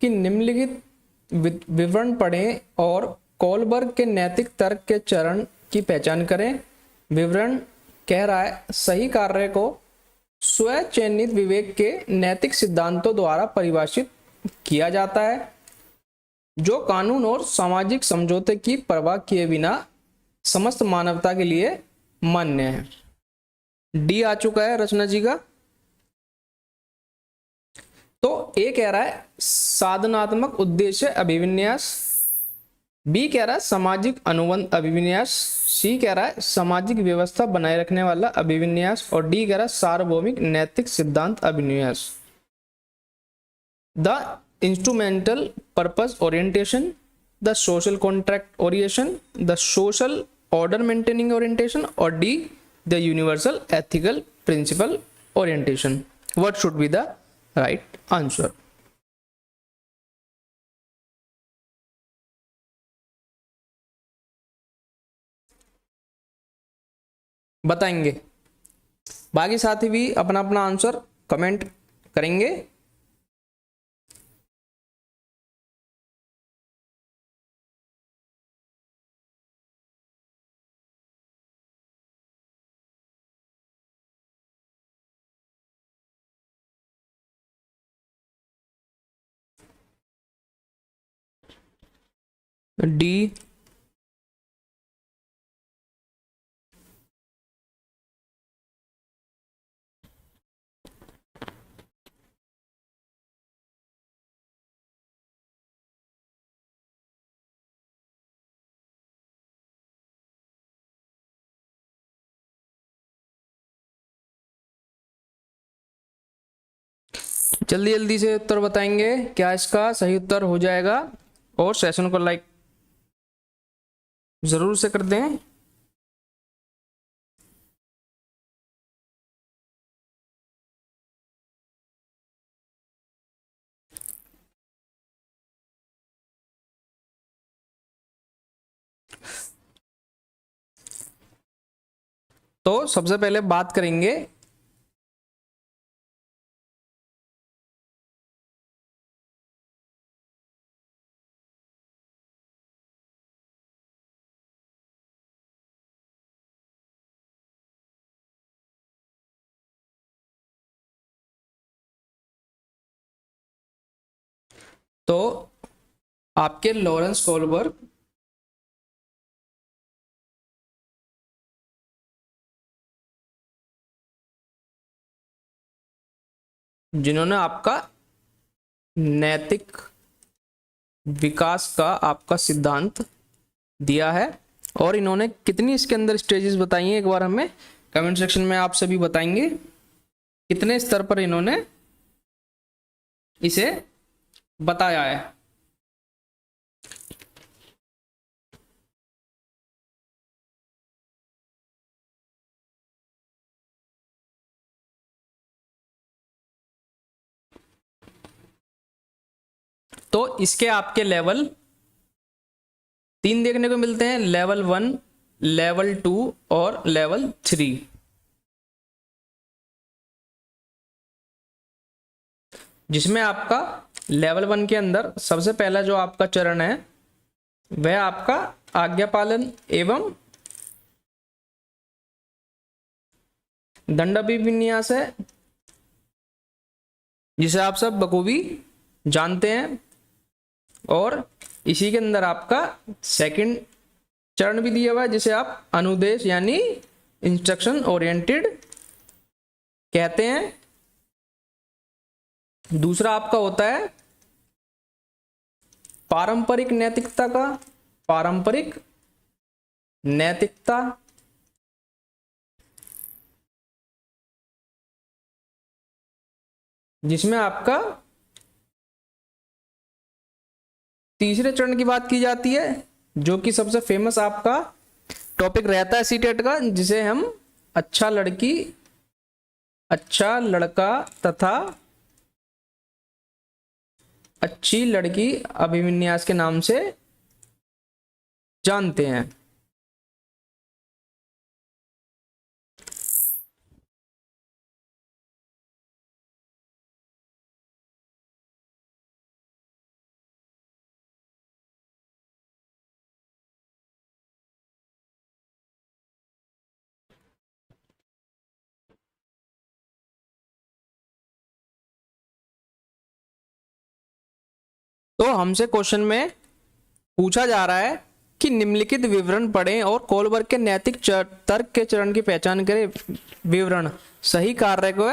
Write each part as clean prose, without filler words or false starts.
कि निम्नलिखित विवरण पढ़ें और कोलबर्ग के नैतिक तर्क के चरण की पहचान करें। विवरण कह रहा है सही कार्य को स्वचयनित विवेक के नैतिक सिद्धांतों द्वारा परिभाषित किया जाता है जो कानून और सामाजिक समझौते की परवाह किए बिना समस्त मानवता के लिए मान्य है। डी आ चुका है रचना जी का। तो ए कह रहा है साधनात्मक उद्देश्य अभिविन्यास, बी कह रहा है सामाजिक अनुबंध अभिविन्यास, सी कह रहा है सामाजिक व्यवस्था बनाए रखने वाला अभिविन्यास और डी कह रहा है सार्वभौमिक नैतिक सिद्धांत अभिविन्यास। The instrumental purpose orientation, the social contract orientation, the social order maintaining orientation और D the universal ethical principle orientation. What should be the right answer? बताएंगे, बाकी साथी भी अपना अपना आंसर कमेंट करेंगे। डी, जल्दी जल्दी से उत्तर बताएंगे क्या इसका सही उत्तर हो जाएगा और सेशन को लाइक जरूर से कर दें। तो सबसे पहले बात करेंगे तो आपके लॉरेंस कोलबर्ग जिन्होंने आपका नैतिक विकास का आपका सिद्धांत दिया है और इन्होंने कितनी इसके अंदर स्टेजेस बताई हैं एक बार हमें कमेंट सेक्शन में आप सभी बताएंगे कितने स्तर पर इन्होंने इसे बताया है। तो इसके आपके लेवल 3 देखने को मिलते हैं, लेवल 1, लेवल 2 और लेवल 3। जिसमें आपका लेवल 1 के अंदर सबसे पहला जो आपका चरण है वह आपका आज्ञा पालन एवं दंड अभिविन्यास है, जिसे आप सब बखूबी जानते हैं। और इसी के अंदर आपका सेकंड चरण भी दिया हुआ है जिसे आप अनुदेश यानी इंस्ट्रक्शन ओरिएंटेड कहते हैं। दूसरा आपका होता है पारंपरिक नैतिकता का, पारंपरिक नैतिकता, जिसमें आपका तीसरे चरण की बात की जाती है जो कि सबसे फेमस आपका टॉपिक रहता है सीटेट का, जिसे हम अच्छा लड़की, अच्छा लड़का तथा अच्छी लड़की अभिविन्यास के नाम से जानते हैं। तो हमसे क्वेश्चन में पूछा जा रहा है कि निम्नलिखित विवरण पढ़ें और कोलबर्ग के नैतिक तर्क के चरण की पहचान करें। विवरण सही कार्य को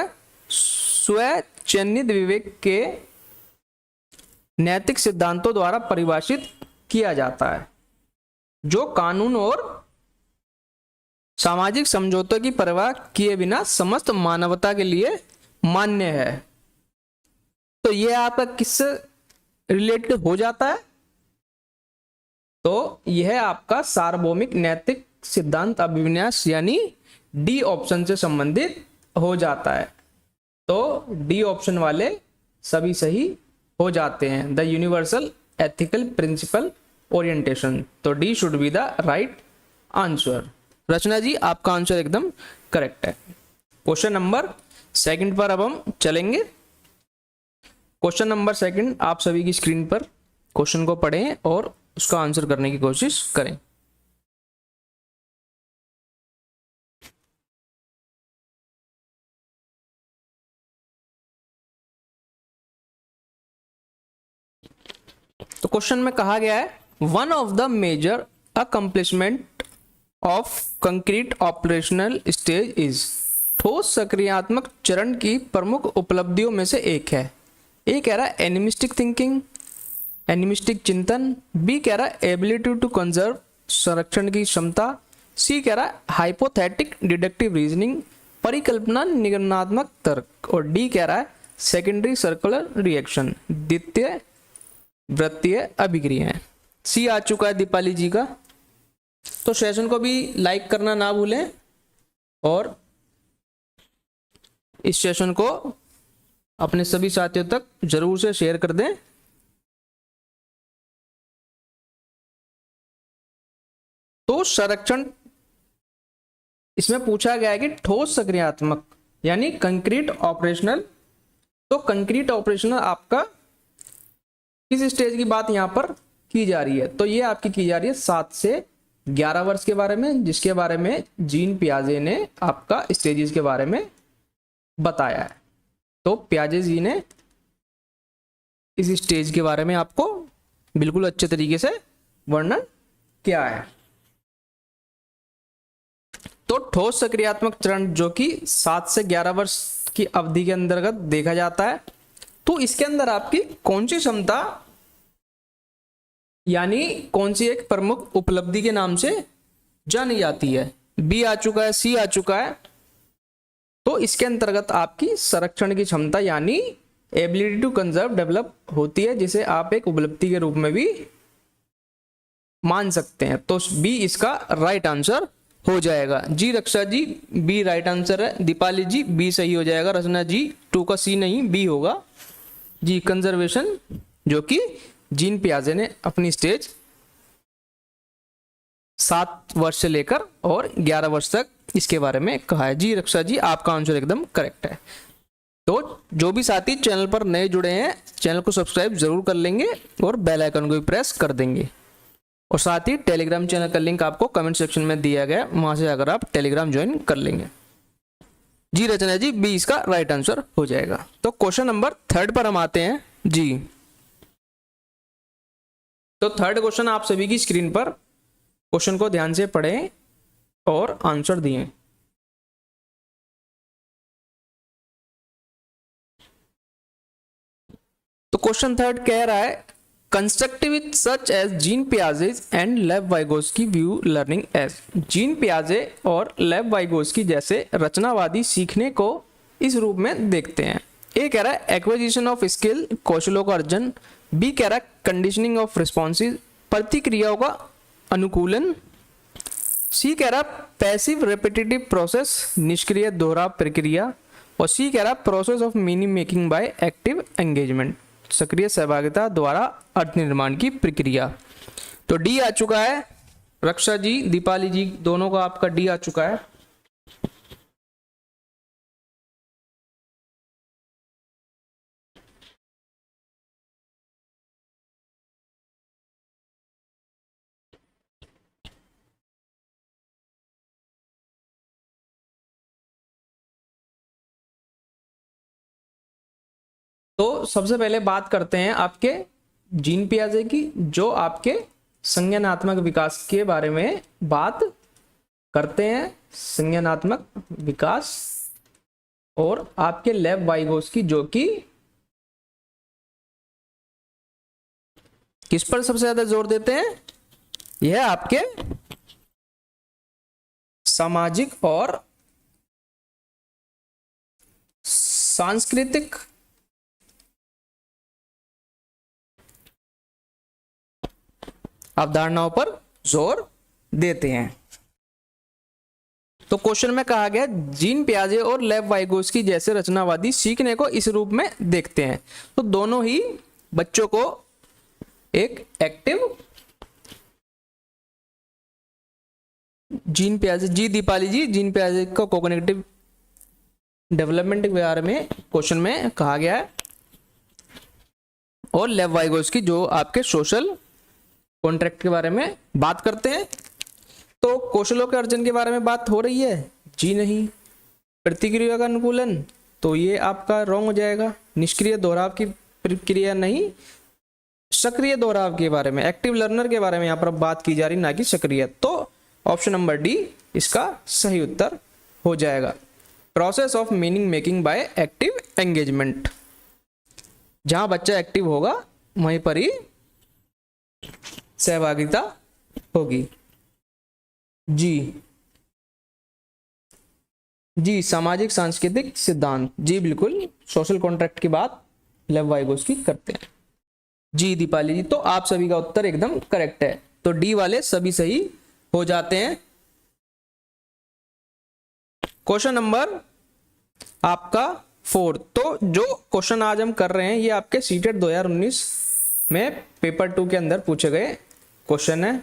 स्वचयनित विवेक के नैतिक सिद्धांतों द्वारा परिभाषित किया जाता है, जो कानून और सामाजिक समझौतों की परवाह किए बिना समस्त मानवता के लिए मान्य है। तो यह आपका किससे रिलेटेड हो जाता है? तो यह आपका सार्वभौमिक नैतिक सिद्धांत अभिविन्यास यानी डी ऑप्शन से संबंधित हो जाता है। तो डी ऑप्शन वाले सभी सही हो जाते हैं, the universal ethical principle orientation. तो D should be the right answer. Rachna ji आपका आंसर एकदम करेक्ट है। क्वेश्चन नंबर सेकंड पर अब हम चलेंगे। क्वेश्चन नंबर सेकंड आप सभी की स्क्रीन पर क्वेश्चन को पढ़ें और उसका आंसर करने की कोशिश करें। तो क्वेश्चन में कहा गया है, one of the major accomplishment of concrete operational stage is, ठोस सक्रियात्मक चरण की प्रमुख उपलब्धियों में से एक है। ए कह रहा है एनिमिस्टिक थिंकिंग, एनिमिस्टिक चिंतन। बी कह रहा है एबिलिटी टू कंजर्व, संरक्षण की क्षमता। सी कह रहा है हाइपोथेटिक डिडक्टिव रीजनिंग, परिकल्पना निगमनात्मक तर्क। और डी कह रहा है सेकेंडरी सर्कुलर रिएक्शन, द्वितीय वृत्तीय अभिक्रियाएं। सी आ चुका है दीपाली जी का। तो सेशन को भी लाइक करना ना भूलें और इस सेशन को अपने सभी साथियों तक जरूर से शेयर कर दें। तो संरक्षण इसमें पूछा गया है कि ठोस सक्रियात्मक यानी कंक्रीट ऑपरेशनल। तो कंक्रीट ऑपरेशनल आपका किस स्टेज की बात यहां पर की जा रही है? तो ये आपकी की जा रही है 7 से 11 वर्ष के बारे में, जिसके बारे में जीन पियाजे ने आपका स्टेजेस के बारे में बताया है। तो पियाजे जी ने इस स्टेज के बारे में आपको बिल्कुल अच्छे तरीके से वर्णन किया है। तो ठोस सक्रियात्मक चरण जो कि 7 से 11 वर्ष की अवधि के अंतर्गत देखा जाता है, तो इसके अंदर आपकी कौन सी क्षमता यानी कौन सी एक प्रमुख उपलब्धि के नाम से जानी जाती है? बी आ चुका है, सी आ चुका है। तो इसके अंतर्गत आपकी संरक्षण की क्षमता यानी एबिलिटी टू कंजर्व डेवलप होती है, जिसे आप एक उपलब्धि के रूप में भी मान सकते हैं। तो बी इसका राइट आंसर हो जाएगा। जी रक्षा जी बी राइट आंसर है। दीपाली जी बी सही हो जाएगा। रचना जी 2 का सी नहीं बी होगा जी, कंजर्वेशन, जो कि जीन पियाजे ने अपनी स्टेज 7 वर्ष से लेकर और 11 वर्ष तक इसके बारे में कहा है। जी रक्षा जी आपका आंसर एकदम करेक्ट है। तो जो भी साथी चैनल पर नए जुड़े हैं, चैनल को सब्सक्राइब जरूर कर लेंगे और बेल आइकन को भी प्रेस कर देंगे। और साथ ही टेलीग्राम चैनल का लिंक आपको कमेंट सेक्शन में दिया गया, वहां से अगर आप टेलीग्राम ज्वाइन कर लेंगे। जी रचना जी बी इसका राइट आंसर हो जाएगा। तो क्वेश्चन नंबर 3 पर हम आते हैं जी। तो थर्ड क्वेश्चन आप सभी की स्क्रीन पर, क्वेश्चन को ध्यान से पढ़ें और आंसर दिए। तो क्वेश्चन 3 कह रहा है कंस्ट्रक्टिविस्ट सच एज जीन पियाजे and Lev Vygotsky view learning as. Jean पियाजे और लेव वाइगोस्की जैसे रचनावादी सीखने को इस रूप में देखते हैं। ए कह रहा है एक्विजिशन ऑफ स्किल, कौशलों का अर्जन। बी कह रहा है कंडीशनिंग ऑफ रिस्पॉन्सेज, प्रतिक्रियाओं का अनुकूलन। सी कह रहा है पैसिव रेपिटेटिव प्रोसेस, निष्क्रिय दोहरा प्रक्रिया। और सी कह रहा है process of meaning making by active engagement, सक्रिय सहभागिता द्वारा अर्थ निर्माण की प्रक्रिया। तो डी आ चुका है। रक्षा जी दीपाली जी दोनों का आपका डी आ चुका है। तो सबसे पहले बात करते हैं आपके जीन पियाजे की, जो आपके संज्ञानात्मक विकास के बारे में बात करते हैं, संज्ञानात्मक विकास, और आपके लेव वाइगोस्की जो कि किस पर सबसे ज्यादा जोर देते हैं, यह आपके सामाजिक और सांस्कृतिक अवधारणाओं पर जोर देते हैं। तो क्वेश्चन में कहा गया जीन पियाजे और लेव वाइगोस्की जैसे रचनावादी सीखने को इस रूप में देखते हैं। तो दोनों ही बच्चों को एक एक्टिव, जीन पियाजे, जी दीपाली जी, जीन पियाजे का कोग्निटिव डेवलपमेंट के बारे में क्वेश्चन में कहा गया है, और लेव वाइगोस्की जो आपके सोशल कॉन्ट्रैक्ट के बारे में बात करते हैं। तो कौशलों के अर्जन के बारे में बात हो रही है? जी नहीं। प्रतिक्रिया का अनुकूलन, तो ये आपका रॉन्ग हो जाएगा। निष्क्रिय दोहराव की प्रक्रिया नहीं, सक्रिय दोहराव के बारे में, एक्टिव लर्नर के बारे में यहाँ पर बात की जा रही, ना कि सक्रिय। तो ऑप्शन नंबर डी इसका सही उत्तर हो जाएगा। Process of meaning making by active engagement, जहां बच्चा एक्टिव होगा वहीं पर ही सहभागिता होगी। जी सामाजिक सांस्कृतिक सिद्धांत, जी बिल्कुल, सोशल कॉन्ट्रैक्ट की बात लेव वाइगोस्की करते हैं। जी दीपाली जी, तो आप सभी का उत्तर एकदम करेक्ट है। तो डी वाले सभी सही हो जाते हैं। क्वेश्चन नंबर आपका 4। तो जो क्वेश्चन आज हम कर रहे हैं ये आपके सीटेट 2019 में पेपर 2 के अंदर पूछे गए क्वेश्चन है।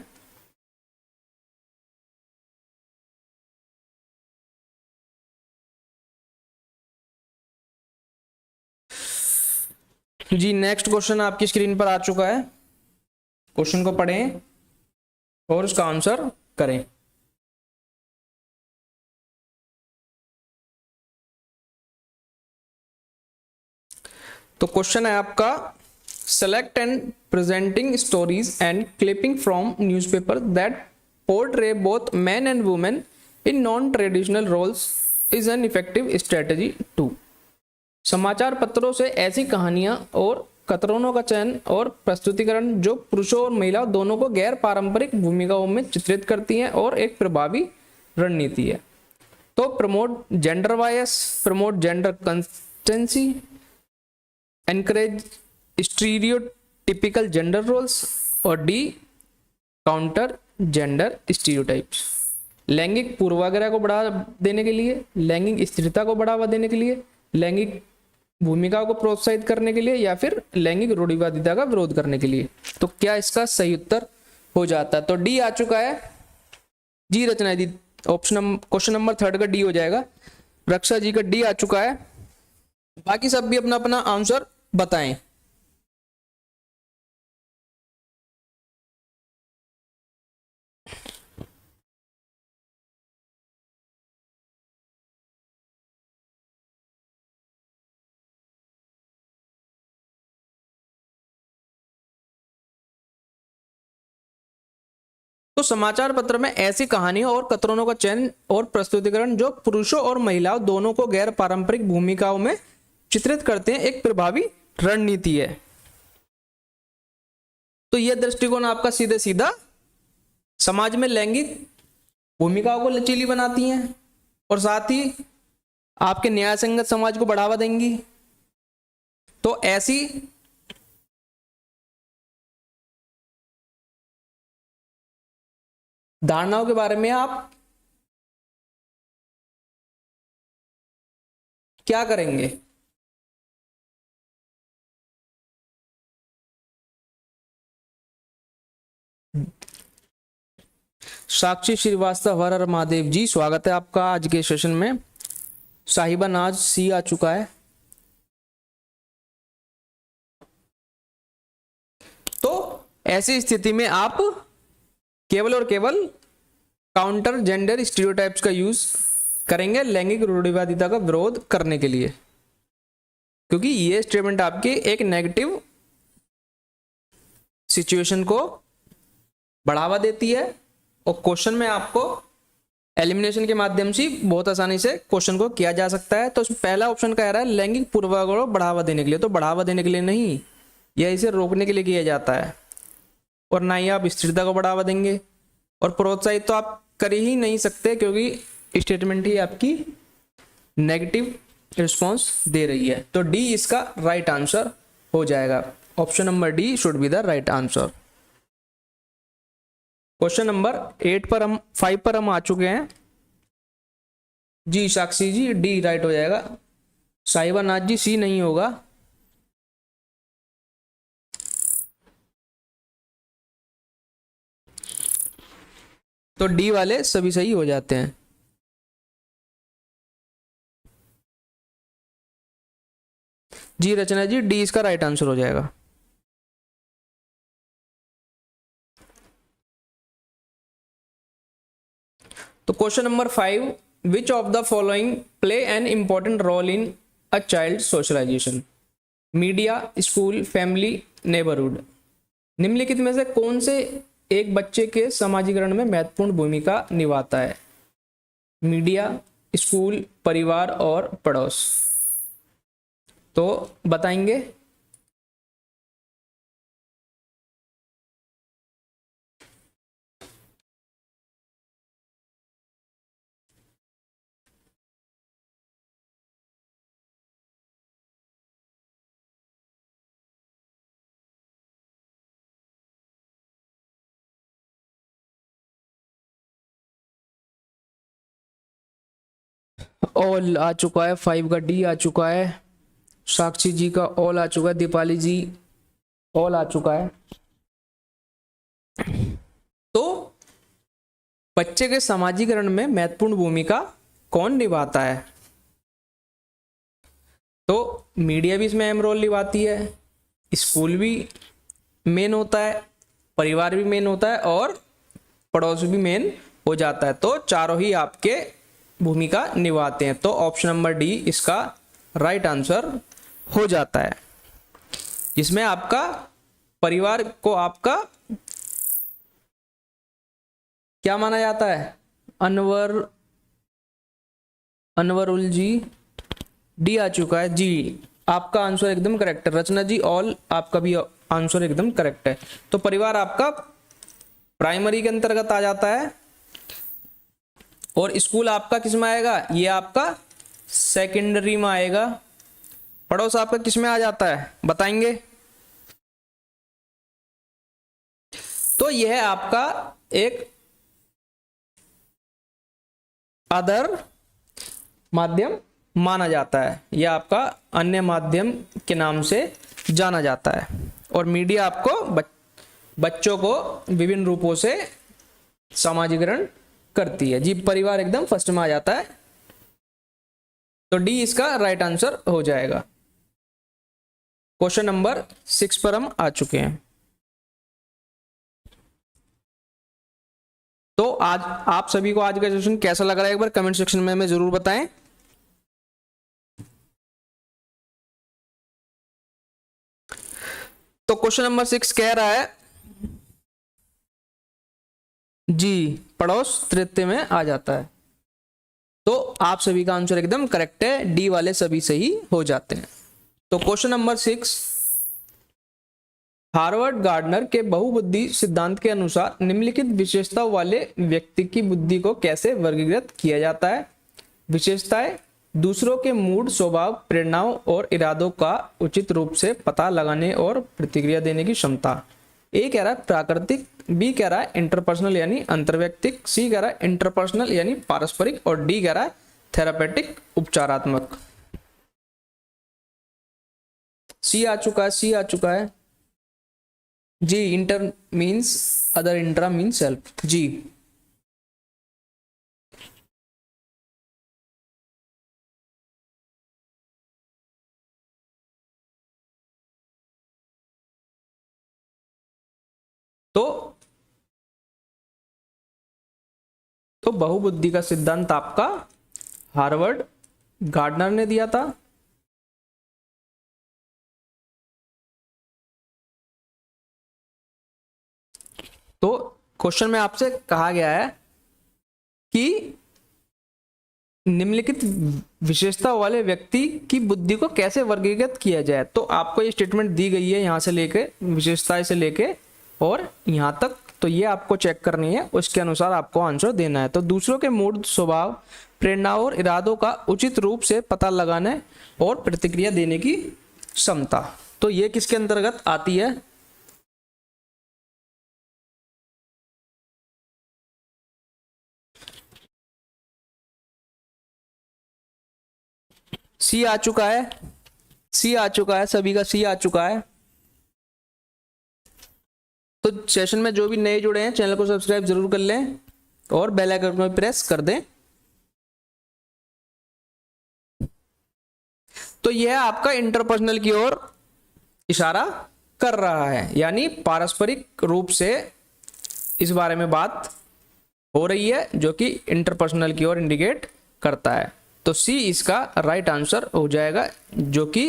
जी नेक्स्ट क्वेश्चन आपकी स्क्रीन पर आ चुका है। क्वेश्चन को पढ़ें और उसका आंसर करें। तो क्वेश्चन है आपका, select and presenting stories and clipping from newspaper that portray both man and women in non traditional roles is an effective strategy to. समाचार पत्रों से ऐसी कहानियां और कतरनों का चयन और प्रस्तुतिकरण जो पुरुषों और महिलाओं दोनों को गैर पारंपरिक भूमिकाओं में चित्रित करती हैं और एक प्रभावी रणनीति है। तो promote gender bias, promote gender consistency, encourage stereotypical gender roles, और डी काउंटर जेंडर स्टीरियोटाइप्स। लैंगिक पूर्वाग्रह को बढ़ावा देने के लिए, लैंगिक स्थिरता को बढ़ावा देने के लिए, लैंगिक भूमिकाओं को प्रोत्साहित करने के लिए, या फिर लैंगिक रूढ़िवादिता का विरोध करने के लिए। तो क्या इसका सही उत्तर हो जाता है? तो डी आ चुका है। जी रचना दी, ऑप्शन क्वेश्चन नंबर 3 का डी हो जाएगा। रक्षा जी का डी आ चुका है। बाकी सब भी अपना अपना आंसर बताएं। तो समाचार पत्र में ऐसी कहानियों और कतरनों का चयन और प्रस्तुतिकरण जो पुरुषों और महिलाओं दोनों को गैर पारंपरिक भूमिकाओं में चित्रित करते हैं एक प्रभावी रणनीति है। तो यह दृष्टिकोण आपका सीधे सीधा समाज में लैंगिक भूमिकाओं को लचीली बनाती हैं और साथ ही आपके न्याय संगत समाज को बढ़ावा देंगी। तो ऐसी धारणाओं के बारे में आप क्या करेंगे? साक्षी श्रीवास्तव, हर हर महादेव जी, स्वागत है आपका आज के सेशन में। साहिबा नाज सी आ चुका है। तो ऐसी स्थिति में आप केवल और केवल काउंटर जेंडर स्टीरियोटाइप्स का यूज करेंगे लैंगिक रूढ़िवादिता का विरोध करने के लिए, क्योंकि ये स्टेटमेंट आपकी एक नेगेटिव सिचुएशन को बढ़ावा देती है और क्वेश्चन में आपको एलिमिनेशन के माध्यम से बहुत आसानी से क्वेश्चन को किया जा सकता है। तो पहला ऑप्शन कह रहा है लैंगिक पूर्वाग्रह को बढ़ावा देने के लिए, तो बढ़ावा देने के लिए नहीं, यह इसे रोकने के लिए किया जाता है। और ना ही आप स्थिरता को बढ़ावा देंगे, और प्रोत्साहित तो आप कर ही नहीं सकते क्योंकि स्टेटमेंट ही आपकी नेगेटिव रिस्पॉन्स दे रही है। तो डी इसका राइट आंसर हो जाएगा। Option number D should be the right answer. Question number 5 पर हम आ चुके हैं। जी साक्षी जी, डी राइट हो जाएगा। साहिबा नाथ जी, सी नहीं होगा। तो डी वाले सभी सही हो जाते हैं। जी रचना जी, डी इसका राइट आंसर हो जाएगा। तो question number 5, which of the following play an important role in a child socialization? Media, school, family, neighbourhood. निम्नलिखित में से कौन से एक बच्चे के समाजीकरण में महत्वपूर्ण भूमिका निभाता है? मीडिया, स्कूल, परिवार और पड़ोस। तो बताएंगे। ऑल आ चुका है, 5 का डी आ चुका है, साक्षी जी का ऑल आ चुका है, दीपाली जी ऑल आ चुका है। तो बच्चे के समाजीकरण में महत्वपूर्ण भूमिका कौन निभाता है? तो मीडिया भी इसमें अहम रोल निभाती है, स्कूल भी मेन होता है, परिवार भी मेन होता है और पड़ोस भी मेन हो जाता है। तो चारों ही आपके भूमिका निभाते हैं। तो ऑप्शन नंबर डी इसका राइट आंसर हो जाता है, जिसमें आपका परिवार को आपका क्या माना जाता है? अनवरुल जी, डी आ चुका है। जी आपका आंसर एकदम करेक्ट है। रचना जी ऑल, आपका भी आंसर एकदम करेक्ट है। तो परिवार आपका प्राइमरी के अंतर्गत आ जाता है और स्कूल आपका किस में आएगा? ये आपका सेकेंडरी में आएगा। पड़ोस आपका किस में आ जाता है बताएंगे? तो यह आपका एक अदर माध्यम माना जाता है, यह आपका अन्य माध्यम के नाम से जाना जाता है। और मीडिया आपको बच्चों को विभिन्न रूपों से समाजीकरण करती है। जी परिवार एकदम फर्स्ट में आ जाता है। तो डी इसका राइट आंसर हो जाएगा। क्वेश्चन नंबर 6 पर हम आ चुके हैं। तो आज आप सभी को आज का सेशन कैसा लग रहा है एक बार कमेंट सेक्शन में हमें जरूर बताएं। तो क्वेश्चन नंबर 6 कह रहा है जी पड़ोस तृतीय में आ जाता है। तो आप सभी का आंसर एकदम करेक्ट है, डी वाले सभी सही हो जाते हैं। तो क्वेश्चन नंबर 6, हार्वर्ड गार्डनर के बहुबुद्धि सिद्धांत के अनुसार निम्नलिखित विशेषता वाले व्यक्ति की बुद्धि को कैसे वर्गीकृत किया जाता है? विशेषताएं: दूसरों के मूड, स्वभाव, प्रेरणाओं और इरादों का उचित रूप से पता लगाने और प्रतिक्रिया देने की क्षमता। ए कह रहा है प्राकृतिक, बी कह रहा है इंटरपर्सनल यानी अंतर्वैयक्तिक, सी कह रहा है इंटरपर्सनल यानी पारस्परिक और डी कह रहा है थेरापेटिक उपचारात्मक। सी आ चुका है, सी आ चुका है। जी inter means other, intra means self. जी तो बहुबुद्धि का सिद्धांत आपका हार्वर्ड गार्डनर ने दिया था। तो क्वेश्चन में आपसे कहा गया है कि निम्नलिखित विशेषता वाले व्यक्ति की बुद्धि को कैसे वर्गीकृत किया जाए। तो आपको ये स्टेटमेंट दी गई है, यहाँ से लेके विशेषताएं से लेके और यहाँ तक, तो ये आपको चेक करनी है, उसके अनुसार आपको आंसर देना है। तो दूसरों के मूड, स्वभाव, प्रेरणाओं और इरादों का उचित रूप से पता लगाने और प्रतिक्रिया देने की क्षमता, तो ये किसके अंतर्गत आती है? सी आ चुका है, सी आ चुका है, सभी का सी आ चुका है। तो सेशन में जो भी नए जुड़े हैं चैनल को सब्सक्राइब जरूर कर लें और बेल आइकन को प्रेस कर दें। तो यह आपका इंटरपर्सनल की ओर इशारा कर रहा है, यानी पारस्परिक रूप से इस बारे में बात हो रही है जो कि इंटरपर्सनल की ओर इंडिकेट करता है। तो सी इसका राइट आंसर हो जाएगा, जो कि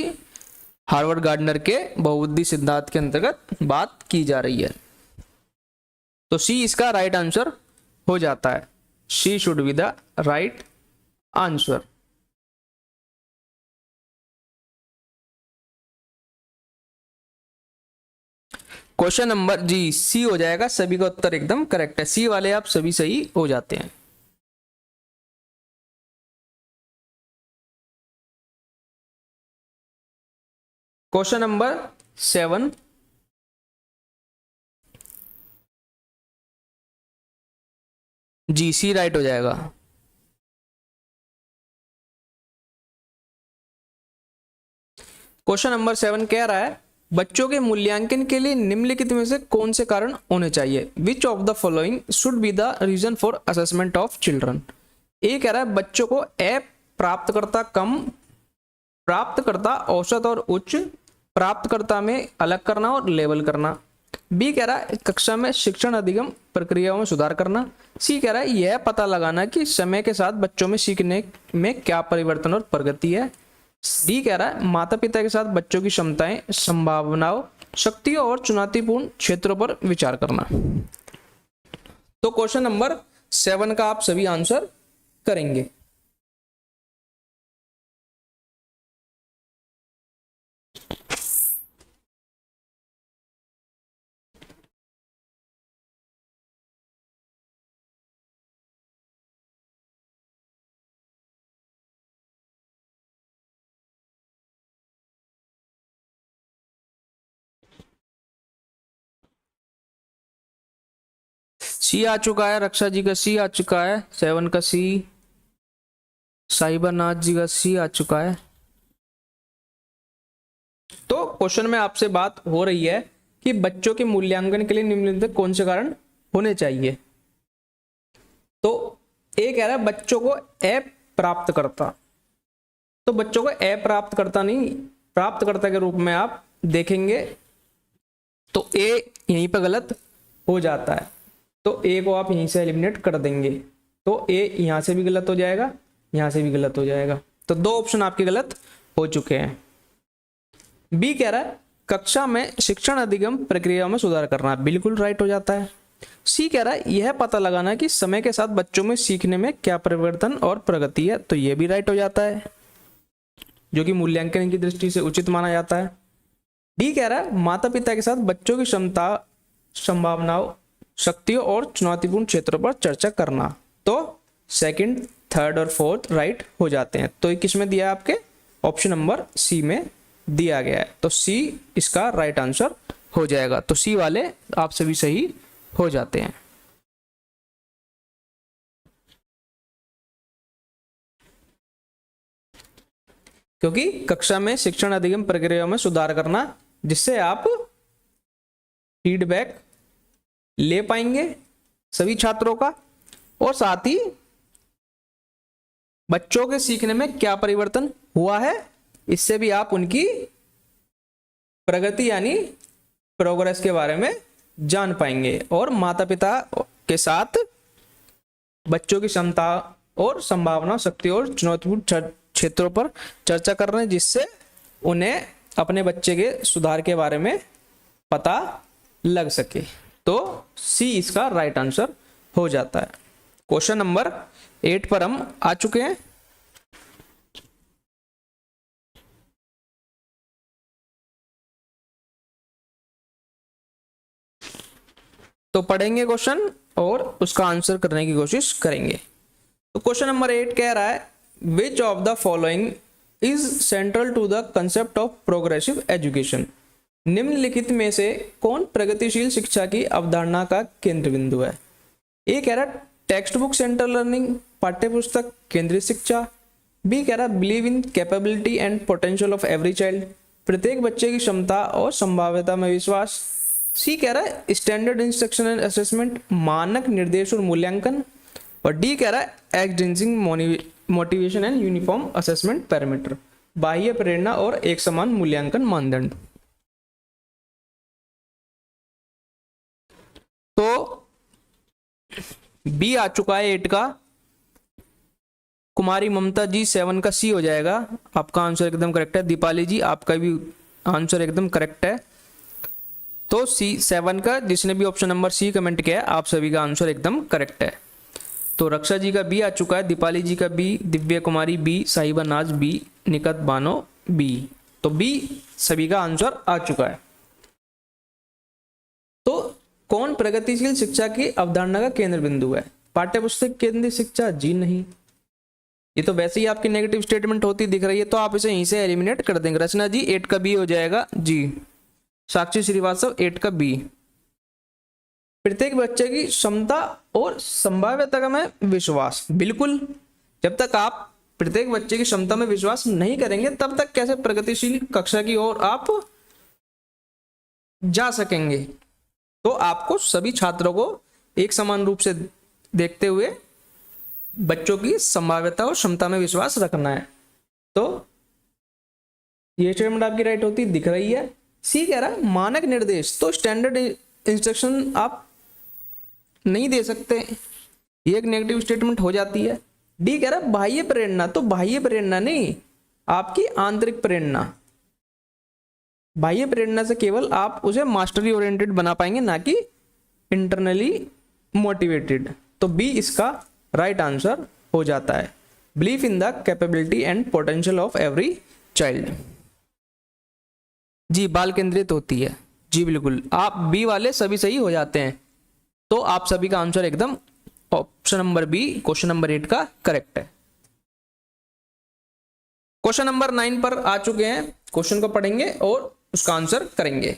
हार्वर्ड गार्डनर के बहुबुद्धि सिद्धांत के अंतर्गत बात की जा रही है। तो सी इसका राइट आंसर हो जाता है। C should be the right answer. Question number जी सी हो जाएगा, सभी का उत्तर एकदम करेक्ट है। सी वाले आप सभी सही हो जाते हैं। क्वेश्चन नंबर 7, जी सी राइट हो जाएगा। क्वेश्चन नंबर 7 कह रहा है बच्चों के मूल्यांकन के लिए निम्नलिखित में से कौन से कारण होने चाहिए? Which of the following should be the reason for assessment of children? A कह रहा है बच्चों को ए प्राप्तकर्ता, कम प्राप्तकर्ता, औसत और उच्च प्राप्तकर्ता में अलग करना और लेबल करना। बी कह रहा है कक्षा में शिक्षण अधिगम प्रक्रियाओं में सुधार करना। सी कह रहा है यह पता लगाना कि समय के साथ बच्चों में सीखने में क्या परिवर्तन और प्रगति है। डी कह रहा है माता पिता के साथ बच्चों की क्षमताएं, संभावनाओं, शक्तियों और चुनौतीपूर्ण क्षेत्रों पर विचार करना। तो क्वेश्चन नंबर 7 का आप सभी आंसर करेंगे। सी आ चुका है, रक्षा जी का सी आ चुका है, 7 का सी, साहिबा नाथ जी का सी आ चुका है। तो क्वेश्चन में आपसे बात हो रही है कि बच्चों के मूल्यांकन के लिए निम्नलिखित कौन से कारण होने चाहिए? तो ए कह रहा है बच्चों को ए प्राप्त करता, तो बच्चों को ए प्राप्त करता नहीं, प्राप्तकर्ता के रूप में आप देखेंगे तो ए यहीं पर गलत हो जाता है, तो ए को आप यहीं से एलिमिनेट कर देंगे। तो ए यहां से भी गलत हो जाएगा, यहां से भी गलत हो जाएगा, तो दो ऑप्शन आपके गलत हो चुके हैं। बी कह रहा है कक्षा में शिक्षण अधिगम प्रक्रिया में सुधार करना, बिल्कुल राइट हो जाता है। सी कह रहा है यह पता लगाना कि समय के साथ बच्चों में सीखने में क्या परिवर्तन और प्रगति है, तो यह भी राइट हो जाता है, जो कि मूल्यांकन की दृष्टि से उचित माना जाता है। डी कह रहा है माता पिता के साथ बच्चों की क्षमता, संभावनाओं, शक्तियों और चुनौतीपूर्ण क्षेत्रों पर चर्चा करना, तो सेकंड, थर्ड और फोर्थ राइट हो जाते हैं। तो किस में दिया है आपके? ऑप्शन नंबर सी में दिया गया है, तो सी इसका राइट आंसर हो जाएगा। तो सी वाले आप सभी सही हो जाते हैं। क्योंकि कक्षा में शिक्षण अधिगम प्रक्रिया में सुधार करना, जिससे आप फीडबैक ले पाएंगे सभी छात्रों का, और साथ ही बच्चों के सीखने में क्या परिवर्तन हुआ है, इससे भी आप उनकी प्रगति यानी प्रोग्रेस के बारे में जान पाएंगे। और माता पिता के साथ बच्चों की क्षमता और संभावना, शक्ति और चुनौतीपूर्ण क्षेत्रों पर चर्चा कर रहे हैं, जिससे उन्हें अपने बच्चे के सुधार के बारे में पता लग सके। तो सी इसका राइट आंसर हो जाता है। क्वेश्चन नंबर 8 पर हम आ चुके हैं। तो पढ़ेंगे क्वेश्चन और उसका आंसर करने की कोशिश करेंगे। तो क्वेश्चन नंबर 8 कह रहा है, which of the following is central to the concept of progressive education. निम्नलिखित में से कौन प्रगतिशील शिक्षा की अवधारणा का केंद्र बिंदु है। ए कह रहा है टेक्स्ट बुक सेंटर लर्निंग, पाठ्य पुस्तक केंद्रित शिक्षा। बी कह रहा है believe in capability and potential of every child, प्रत्येक बच्चे की क्षमता और संभाव्यता में विश्वास। सी कह रहा है स्टैंडर्ड इंस्ट्रक्शन एंड असेसमेंट, मानक निर्देश और मूल्यांकन। और डी कह रहा है extending motivation and uniform assessment parameter, बाह्य प्रेरणा और एक समान मूल्यांकन मानदंड। तो बी आ चुका है 8 का, कुमारी ममता जी 7 का सी हो जाएगा। आपका आंसर एकदम करेक्ट है। दीपाली जी आपका भी आंसर एकदम करेक्ट है। तो सी 7 का, जिसने भी ऑप्शन नंबर सी कमेंट किया है, आप सभी का आंसर एकदम करेक्ट है। तो रक्षा जी का बी आ चुका है, दीपाली जी का बी, दिव्या कुमारी बी, साहिबा नाज बी, निकत बानो बी। तो बी सभी का आंसर आ चुका है। तो कौन प्रगतिशील शिक्षा की अवधारणा का केंद्र बिंदु है। पाठ्यपुस्तक केंद्रित शिक्षा, जी नहीं। ये तो वैसे ही आपकी नेगेटिव स्टेटमेंट होती दिख रही है, तो आप इसे यहीं से एलिमिनेट कर देंगे। रचना जी 8 का बी हो जाएगा जी। साक्षी श्रीवास्तव 8 का बी। प्रत्येक बच्चे की क्षमता और संभाव्यता में विश्वास, बिल्कुल। जब तक आप प्रत्येक बच्चे की क्षमता में विश्वास नहीं करेंगे तब तक कैसे प्रगतिशील कक्षा की ओर आप जा सकेंगे। तो आपको सभी छात्रों को एक समान रूप से देखते हुए बच्चों की संभाव्यता और क्षमता में विश्वास रखना है। तो ये स्टेटमेंट आपकी राइट होती दिख रही है। सी कह रहा है मानक निर्देश, तो स्टैंडर्ड इंस्ट्रक्शन आप नहीं दे सकते, ये एक नेगेटिव स्टेटमेंट हो जाती है। डी कह रहा है बाह्य प्रेरणा, तो बाह्य प्रेरणा नहीं, आपकी आंतरिक प्रेरणा। बाह्य प्रेरणा से केवल आप उसे मास्टरी ओरिएंटेड बना पाएंगे, ना कि इंटरनली मोटिवेटेड। तो बी इसका राइट आंसर हो जाता है। Believe in the capability and potential of every child, जी बाल केंद्रित होती है, जी बिल्कुल। आप बी वाले सभी सही हो जाते हैं। तो आप सभी का आंसर एकदम option number b, question number 8 का करेक्ट है। क्वेश्चन नंबर 9 पर आ चुके हैं। क्वेश्चन को पढ़ेंगे और उसका आंसर करेंगे।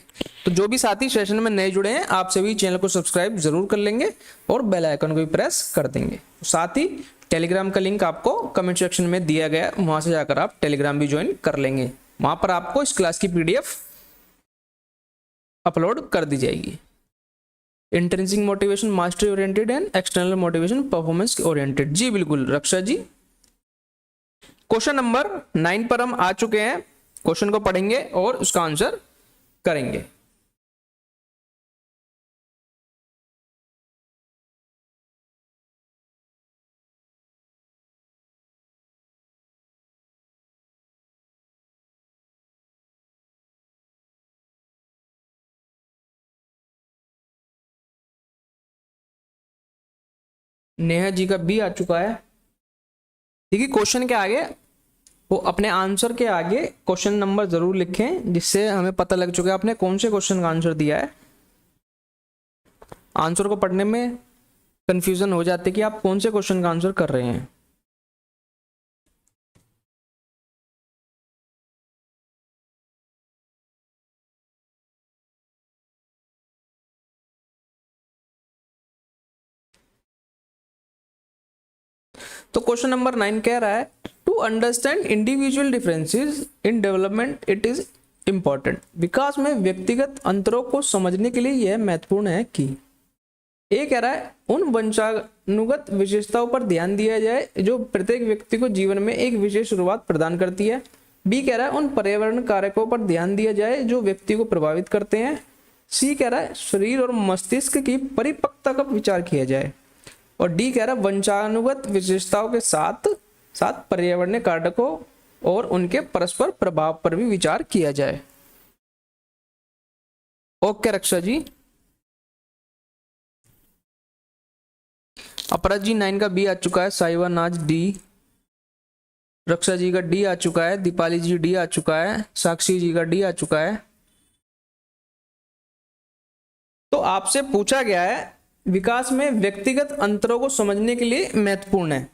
तो जो भी साथी सेशन में नए जुड़े हैं, आप सभी चैनल को सब्सक्राइब जरूर कर लेंगे और बेल आइकन को भी प्रेस कर देंगे। साथ ही टेलीग्राम का लिंक आपको कमेंट सेक्शन में दिया गया, वहां से जाकर आप टेलीग्राम भी ज्वाइन कर लेंगे। वहां पर आपको इस क्लास की पीडीएफ अपलोड कर दी जाएगी। Intrinsic motivation mastery oriented and external motivation performance oriented, जी बिल्कुल रक्षा जी। क्वेश्चन नंबर 9 पर हम आ चुके हैं। क्वेश्चन को पढ़ेंगे और उसका आंसर करेंगे। नेहा जी का बी आ चुका है। देखिए क्वेश्चन के आगे, वो अपने आंसर के आगे क्वेश्चन नंबर जरूर लिखें, जिससे हमें पता लग चुका है आपने कौन से क्वेश्चन का आंसर दिया है। आंसर को पढ़ने में कंफ्यूजन हो जाती है कि आप कौन से क्वेश्चन का आंसर कर रहे हैं। तो क्वेश्चन नंबर 9 कह रहा है to understand individual differences in development it is important. विकास में व्यक्तिगत अंतरों को समझने के लिए यह महत्वपूर्ण है कि ए कह रहा है उन वंशानुगत विशेषताओं पर ध्यान दिया जाए जो प्रत्येक व्यक्ति को जीवन में एक विशेष शुरुआत प्रदान करती है। बी कह रहा है उन पर्यावरण कारकों पर ध्यान दिया जाए जो व्यक्ति को प्रभावित करते हैं। सी कह रहा है शरीर और मस्तिष्क की परिपक्वता का विचार किया जाए। और डी कह रहा है वंशानुगत विशेषताओं के साथ साथ पर्यावरणीय कारकों और उनके परस्पर प्रभाव पर भी विचार किया जाए। ओके रक्षा जी। अपराज जी 9 का बी आ चुका है, साहिबा नाज डी, रक्षा जी का डी आ चुका है, दीपाली जी डी आ चुका है, साक्षी जी का डी आ चुका है। तो आपसे पूछा गया है विकास में व्यक्तिगत अंतरों को समझने के लिए महत्वपूर्ण है।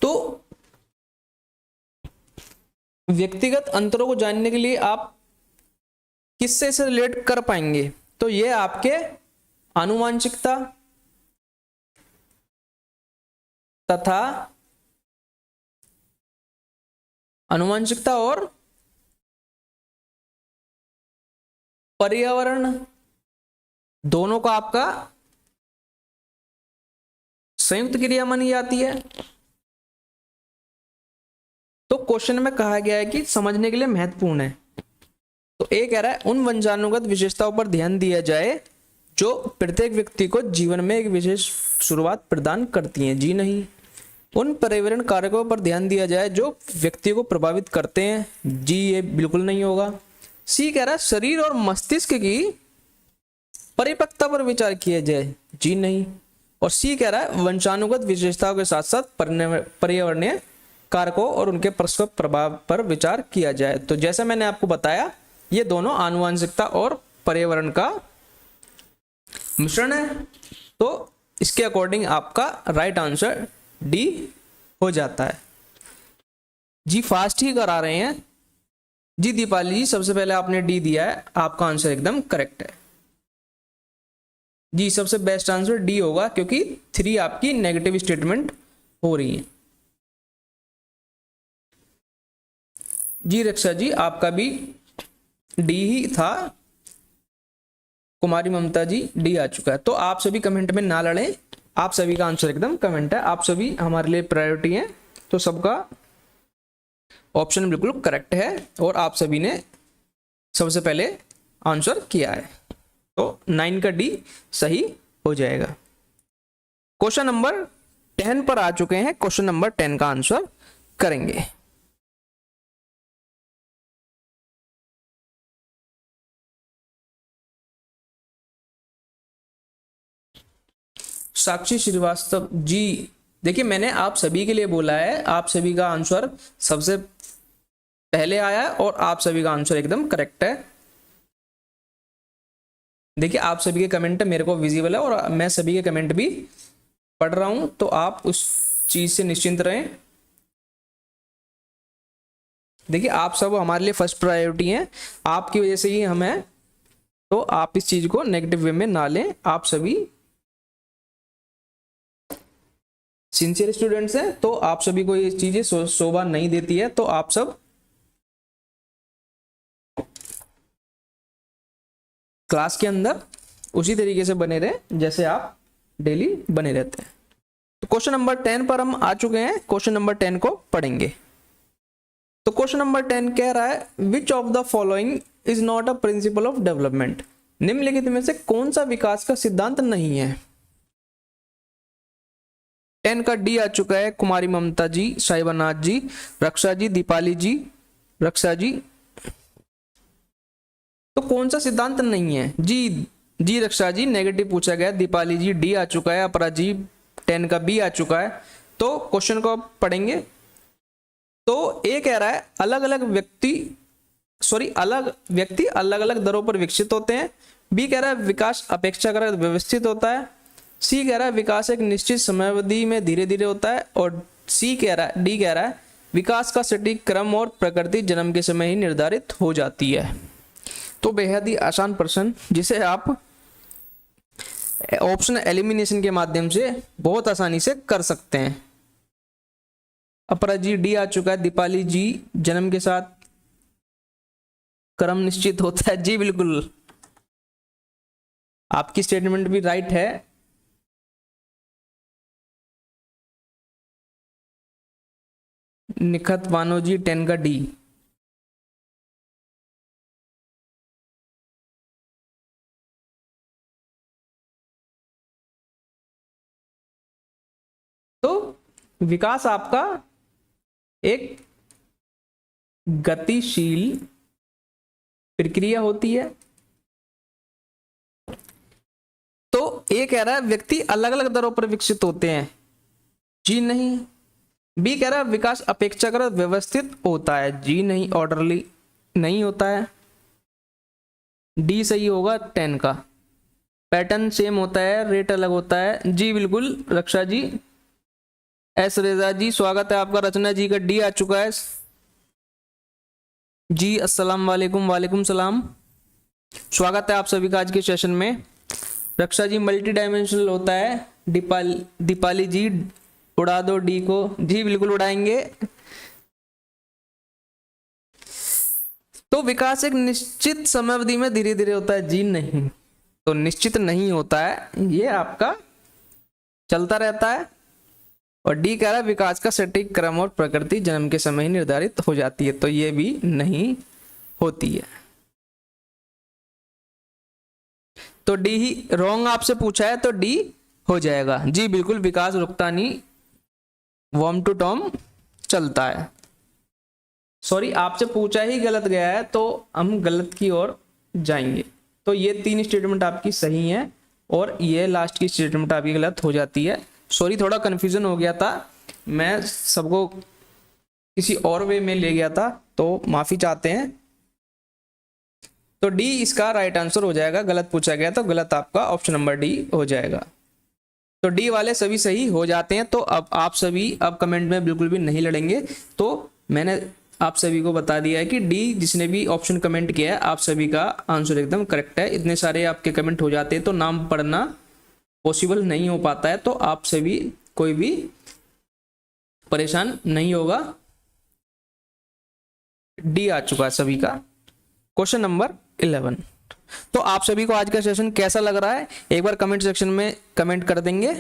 तो व्यक्तिगत अंतरों को जानने के लिए आप किससे से रिलेट कर पाएंगे? तो ये आपके आनुवांशिकता तथा आनुवांशिकता और पर्यावरण दोनों का आपका संयुक्त क्रिया मानी जाती है। तो क्वेश्चन में कहा गया है कि समझने के लिए महत्वपूर्ण है। तो एक कह रहा है उन वंशानुगत विशेषताओं पर ध्यान दिया जाए जो प्रत्येक व्यक्ति को जीवन में एक विशेष शुरुआत प्रदान करती हैं। जी नहीं। उन पर्यावरण कारकों पर ध्यान दिया जाए जो व्यक्ति को प्रभावित करते हैं। जी ये बिल्कुल नहीं होगा। सी कह रहा है शरीर और मस्तिष्क की परिपक्वता पर विचार किया जाए। जी नहीं। और सी कह रहा है वंशानुगत विशेषताओं के साथ साथ पर्यावरणीय कारकों और उनके परस्पर प्रभाव पर विचार किया जाए। तो जैसा मैंने आपको बताया ये दोनों आनुवंशिकता और पर्यावरण का मिश्रण है। तो इसके अकॉर्डिंग आपका राइट आंसर डी हो जाता है। जी फास्ट ही करा रहे हैं। जी दीपाली जी सबसे पहले आपने डी दिया है, आपका आंसर एकदम करेक्ट है। जी सबसे बेस्ट आंसर डी होगा क्योंकि 3 आपकी नेगेटिव स्टेटमेंट हो रही है। जी रक्षा जी आपका भी डी ही था। कुमारी ममता जी डी आ चुका है। तो आप सभी कमेंट में ना लड़ें, आप सभी का आंसर एकदम कमेंट है। आप सभी हमारे लिए प्रायोरिटी हैं, तो सबका ऑप्शन बिल्कुल करेक्ट है और आप सभी ने सबसे पहले आंसर किया है। तो 9 का डी सही हो जाएगा। क्वेश्चन नंबर 10 पर आ चुके हैं। क्वेश्चन नंबर 10 का आंसर करेंगे। साक्षी श्रीवास्तव जी देखिए मैंने आप सभी के लिए बोला है, आप सभी का आंसर सबसे पहले आया है और आप सभी का आंसर एकदम करेक्ट है। देखिए आप सभी के कमेंट मेरे को विजिबल है और मैं सभी के कमेंट भी पढ़ रहा हूं, तो आप उस चीज से निश्चिंत रहें। देखिए आप सब हमारे लिए फर्स्ट प्रायोरिटी हैं, आपकी वजह से ही हम हैं, तो आप इस चीज को नेगेटिव वे में ना लें। आप सभी सिंसियर स्टूडेंट्स हैं, तो आप सभी को ये चीजें शोभा नहीं देती है। तो आप सब क्लास के अंदर उसी तरीके से बने रहे जैसे आप डेली बने रहते हैं। तो क्वेश्चन नंबर 10 पर हम आ चुके हैं। क्वेश्चन नंबर 10 को पढ़ेंगे। तो क्वेश्चन नंबर 10 कह रहा है which of the following is not a principle of development. निम्नलिखित में से कौन सा विकास का सिद्धांत नहीं है। 10 का डी आ चुका है। कुमारी ममता जी, साहिबानाथ जी, रक्षा जी, दीपाली जी, रक्षा जी। तो कौन सा सिद्धांत नहीं है? जी रक्षा जी नेगेटिव पूछा गया। दीपाली जी डी आ चुका है। अपराध जी 10 का बी आ चुका है। तो क्वेश्चन को पढ़ेंगे। तो ए कह रहा है अलग अलग व्यक्ति अलग अलग दरों पर विकसित होते हैं। बी कह रहा है विकास अपेक्षाकृत व्यवस्थित होता है। सी कह रहा है विकास एक निश्चित समयावधि में धीरे धीरे होता है। और डी कह रहा है विकास का सटीक क्रम और प्रकृति जन्म के समय ही निर्धारित हो जाती है। तो बेहद ही आसान प्रश्न जिसे आप ऑप्शन एलिमिनेशन के माध्यम से बहुत आसानी से कर सकते हैं। अपरा जी डी आ चुका है। दीपाली जी जन्म के साथ क्रम निश्चित होता है। जी बिल्कुल आपकी स्टेटमेंट भी राइट है। निखत वानो जी 10 का डी। तो विकास आपका एक गतिशील प्रक्रिया होती है तो ए कह रहा है व्यक्ति अलग अलग दरों पर विकसित होते हैं, जी नहीं। बी कह रहा है विकास अपेक्षाकृत व्यवस्थित होता है, जी नहीं, ऑर्डरली नहीं होता है। डी सही होगा 10 का। पैटर्न सेम होता है, रेट अलग होता है, जी बिल्कुल रक्षा जी। एस रेजा जी स्वागत है आपका। रचना जी का डी आ चुका है जी। अस्सलाम वालेकुम। वालेकुम सलाम। स्वागत है आप सभी का आज के सेशन में। रक्षा जी मल्टी डायमेंशनल होता है। दीपाली जी उड़ा दो डी को, जी बिल्कुल उड़ाएंगे। तो विकास एक निश्चित समय अवधि में धीरे धीरे होता है, जी नहीं। तो निश्चित नहीं होता है, ये आपका चलता रहता है। और डी कह रहा है विकास का सटीक क्रम और प्रकृति जन्म के समय ही निर्धारित हो जाती है, तो ये भी नहीं होती है। तो डी ही रॉन्ग आपसे पूछा है, तो डी हो जाएगा जी बिल्कुल। विकास रुकता नहीं, वॉर्म टू टॉम चलता है। सॉरी आपसे पूछा ही गलत गया है, तो हम गलत की ओर जाएंगे। तो ये 3 स्टेटमेंट आपकी सही हैं और ये लास्ट की स्टेटमेंट आपकी गलत हो जाती है। सॉरी थोड़ा कंफ्यूजन हो गया था, मैं सबको किसी और वे में ले गया था, तो माफी चाहते हैं। तो डी इसका राइट आंसर हो जाएगा। गलत पूछा गया तो गलत आपका ऑप्शन नंबर डी हो जाएगा। तो डी वाले सभी सही हो जाते हैं। तो अब आप सभी अब कमेंट में बिल्कुल भी नहीं लड़ेंगे। तो मैंने आप सभी को बता दिया है कि डी जिसने भी ऑप्शन कमेंट किया है आप सभी का आंसर एकदम करेक्ट है। इतने सारे आपके कमेंट हो जाते हैं तो नाम पढ़ना पॉसिबल नहीं हो पाता है, तो आप सभी कोई भी परेशान नहीं होगा। डी आ चुका है सभी का। Question number 11। तो आप सभी को आज का सेशन कैसा लग रहा है एक बार कमेंट सेक्शन में कमेंट कर देंगे।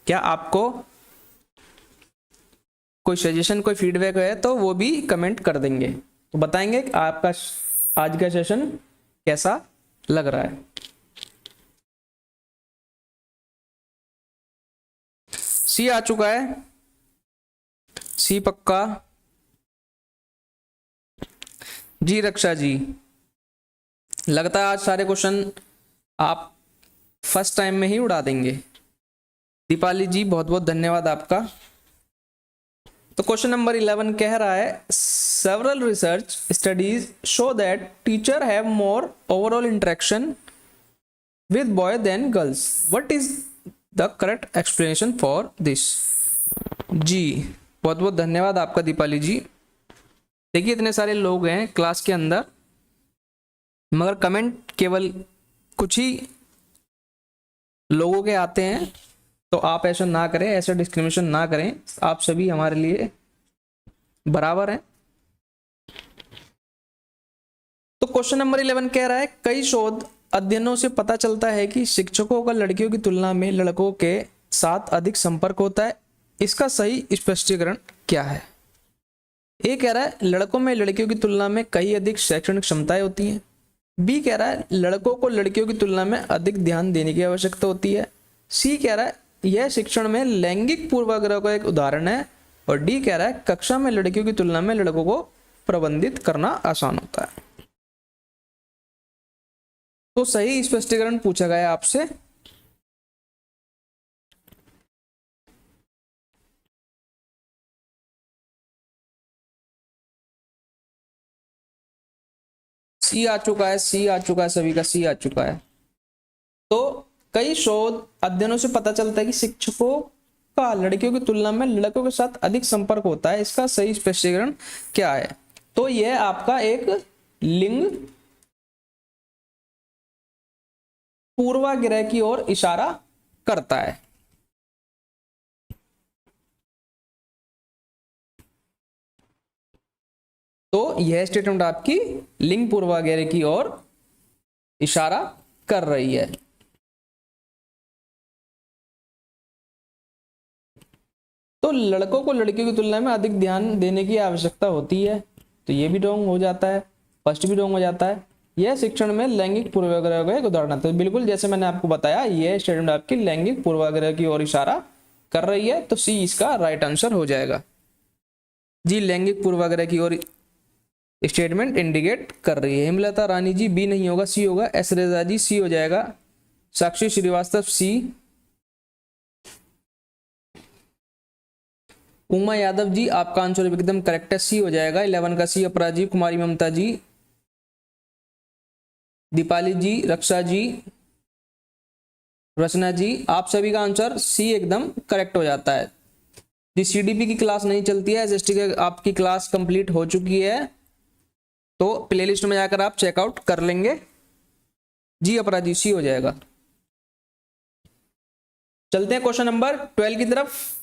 क्या आपको कोई सजेशन कोई फीडबैक है तो वो भी कमेंट कर देंगे, तो बताएंगे कि आपका आज का सेशन कैसा लग रहा है। सी आ चुका है, सी पक्का जी। रक्षा जी लगता है आज सारे क्वेश्चन आप फर्स्ट टाइम में ही उड़ा देंगे। दीपाली जी बहुत बहुत धन्यवाद आपका। तो क्वेश्चन नंबर 11 कह रहा है several research studies show that teacher have more overall interaction with boy than girls, what is the correct explanation for this. जी बहुत बहुत धन्यवाद आपका दीपाली जी। देखिए इतने सारे लोग हैं क्लास के अंदर, मगर कमेंट केवल कुछ ही लोगों के आते हैं, तो आप ऐसा ना करें, ऐसा डिस्क्रिमिनेशन ना करें। आप सभी हमारे लिए बराबर हैं। तो क्वेश्चन नंबर 11 कह रहा है कई शोध अध्ययनों से पता चलता है कि शिक्षकों का लड़कियों की तुलना में लड़कों के साथ अधिक संपर्क होता है, इसका सही स्पष्टीकरण क्या है। ए कह रहा है लड़कों में लड़कियों की तुलना में कई अधिक शैक्षणिक क्षमताएं होती हैं। बी कह रहा है लड़कों को लड़कियों की तुलना में अधिक ध्यान देने की आवश्यकता होती है। सी कह रहा है यह शिक्षण में लैंगिक पूर्वाग्रह का एक उदाहरण है। और डी कह रहा है कक्षा में लड़कियों की तुलना में लड़कों को प्रबंधित करना आसान होता है। तो सही स्पष्टीकरण पूछा गया आपसे। सी आ चुका है, सी आ चुका है, सभी का सी आ चुका है। तो कई शोध अध्ययनों से पता चलता है कि शिक्षकों का लड़कियों की तुलना में लड़कों के साथ अधिक संपर्क होता है, इसका सही स्पष्टीकरण क्या है। तो यह आपका एक लिंग पूर्वाग्रह की ओर इशारा करता है। तो यह स्टेटमेंट आपकी लिंग पूर्वाग्रह की ओर इशारा कर रही है। तो लड़कों को लड़कियों की तुलना में अधिक ध्यान देने की आवश्यकता होती है, तो ये भी रॉन्ग हो जाता है, फर्स्ट भी रॉन्ग हो जाता है। यह शिक्षण में लैंगिक पूर्वाग्रह का एक उदाहरण है। तो बिल्कुल जैसे मैंने आपको बताया यह स्टेटमेंट आपकी लैंगिक पूर्वाग्रह की ओर इशारा कर रही है, तो सी इसका राइट आंसर हो जाएगा जी। लैंगिक पूर्वाग्रह की ओर स्टेटमेंट इंडिकेट कर रही है। हेमलता रानी जी बी नहीं होगा, सी होगा। एस रेजा जी सी हो जाएगा। साक्षी श्रीवास्तव सी, उमा यादव जी आपका आंसर एकदम करेक्ट है, सी हो जाएगा 11 का सी। अपराजी, कुमारी ममता जी, दीपाली जी, रक्षा जी, रचना जी, आप सभी का आंसर सी एकदम करेक्ट हो जाता है। जी सीडीपी की क्लास नहीं चलती है, एसएसटी की आपकी क्लास कंप्लीट हो चुकी है, तो प्लेलिस्ट में जाकर आप चेकआउट कर लेंगे। जी अपराजी सी हो जाएगा। चलते हैं क्वेश्चन नंबर 12 की तरफ।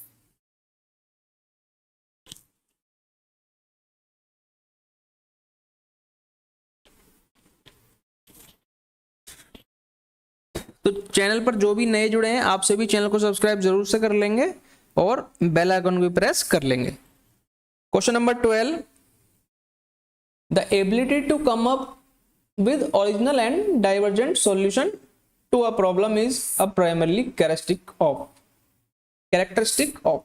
तो चैनल पर जो भी नए जुड़े हैं आप सभी चैनल को सब्सक्राइब जरूर से कर लेंगे और बेल आइकन को प्रेस कर लेंगे। Question number 12, the ability to come up with original and divergent solution to a problem is a primarily characteristic of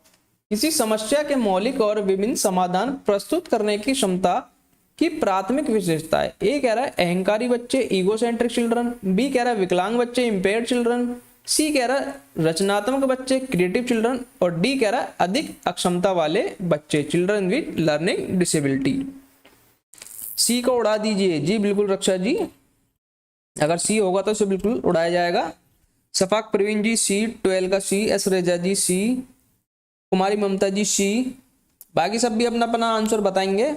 किसी समस्या के मौलिक और विभिन्न समाधान प्रस्तुत करने की क्षमता की प्राथमिक विशेषता है। ए कह रहा है अहंकारी बच्चे, ईगोसेंट्रिक चिल्ड्रन, बी कह रहा है विकलांग बच्चे, इंपेयर्ड चिल्ड्रन, सी कह रहा है रचनात्मक बच्चे, क्रिएटिव चिल्ड्रन, और डी कह रहा है अधिक अक्षमता वाले बच्चे, चिल्ड्रन विद लर्निंग डिसेबिलिटी। सी को उड़ा दीजिए। जी बिल्कुल रक्षा जी, अगर सी होगा तो इसे बिल्कुल उड़ाया जाएगा। सफाक प्रवीण जी सी, 12 का सी। एस रेजा जी सी, कुमारी ममता जी सी, बाकी सब भी अपना अपना आंसर बताएंगे।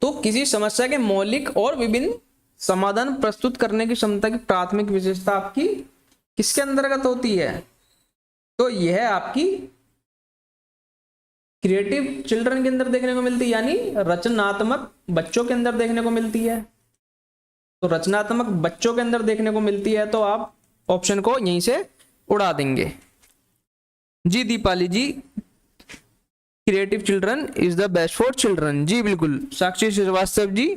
तो किसी समस्या के मौलिक और विभिन्न समाधान प्रस्तुत करने की क्षमता की प्राथमिक विशेषता आपकी किसके अंतर्गत होती है? तो यह आपकी क्रिएटिव चिल्ड्रन के अंदर देखने को मिलती है, यानी रचनात्मक बच्चों के अंदर देखने को मिलती है। तो रचनात्मक बच्चों के अंदर देखने को मिलती है, तो आप ऑप्शन को यहीं से उड़ा देंगे। जी Deepali ji, creative children is the best for children. जी बिल्कुल। साक्षी श्रीवास्तव जी,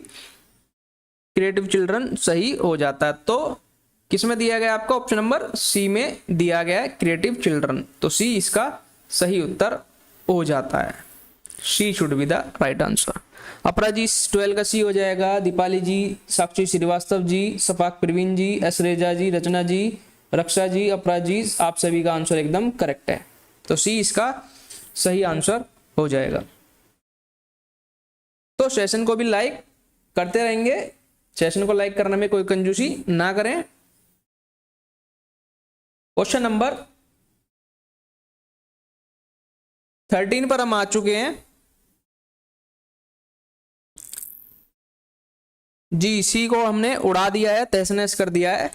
क्रिएटिव चिल्ड्रन सही हो जाता है। तो किसमें दिया गया आपका? ऑप्शन नंबर सी में दिया गया है क्रिएटिव चिल्ड्रन, तो सी इसका सही उत्तर हो जाता है। C should be the right answer. Apara ji 12 का सी हो जाएगा। दीपाली जी, साक्षी श्रीवास्तव जी, सफाक प्रवीण जी, एसरेजा जी, रचना जी, रक्षा जी, अपरा जी, आप सभी का आंसर एकदम करेक्ट है, तो सी इसका सही आंसर हो जाएगा। तो सेशन को भी लाइक करते रहेंगे, सेशन को लाइक करने में कोई कंजूसी ना करें। क्वेश्चन नंबर 13 पर हम आ चुके हैं। जी सी को हमने उड़ा दिया है, तहस नहस कर दिया है।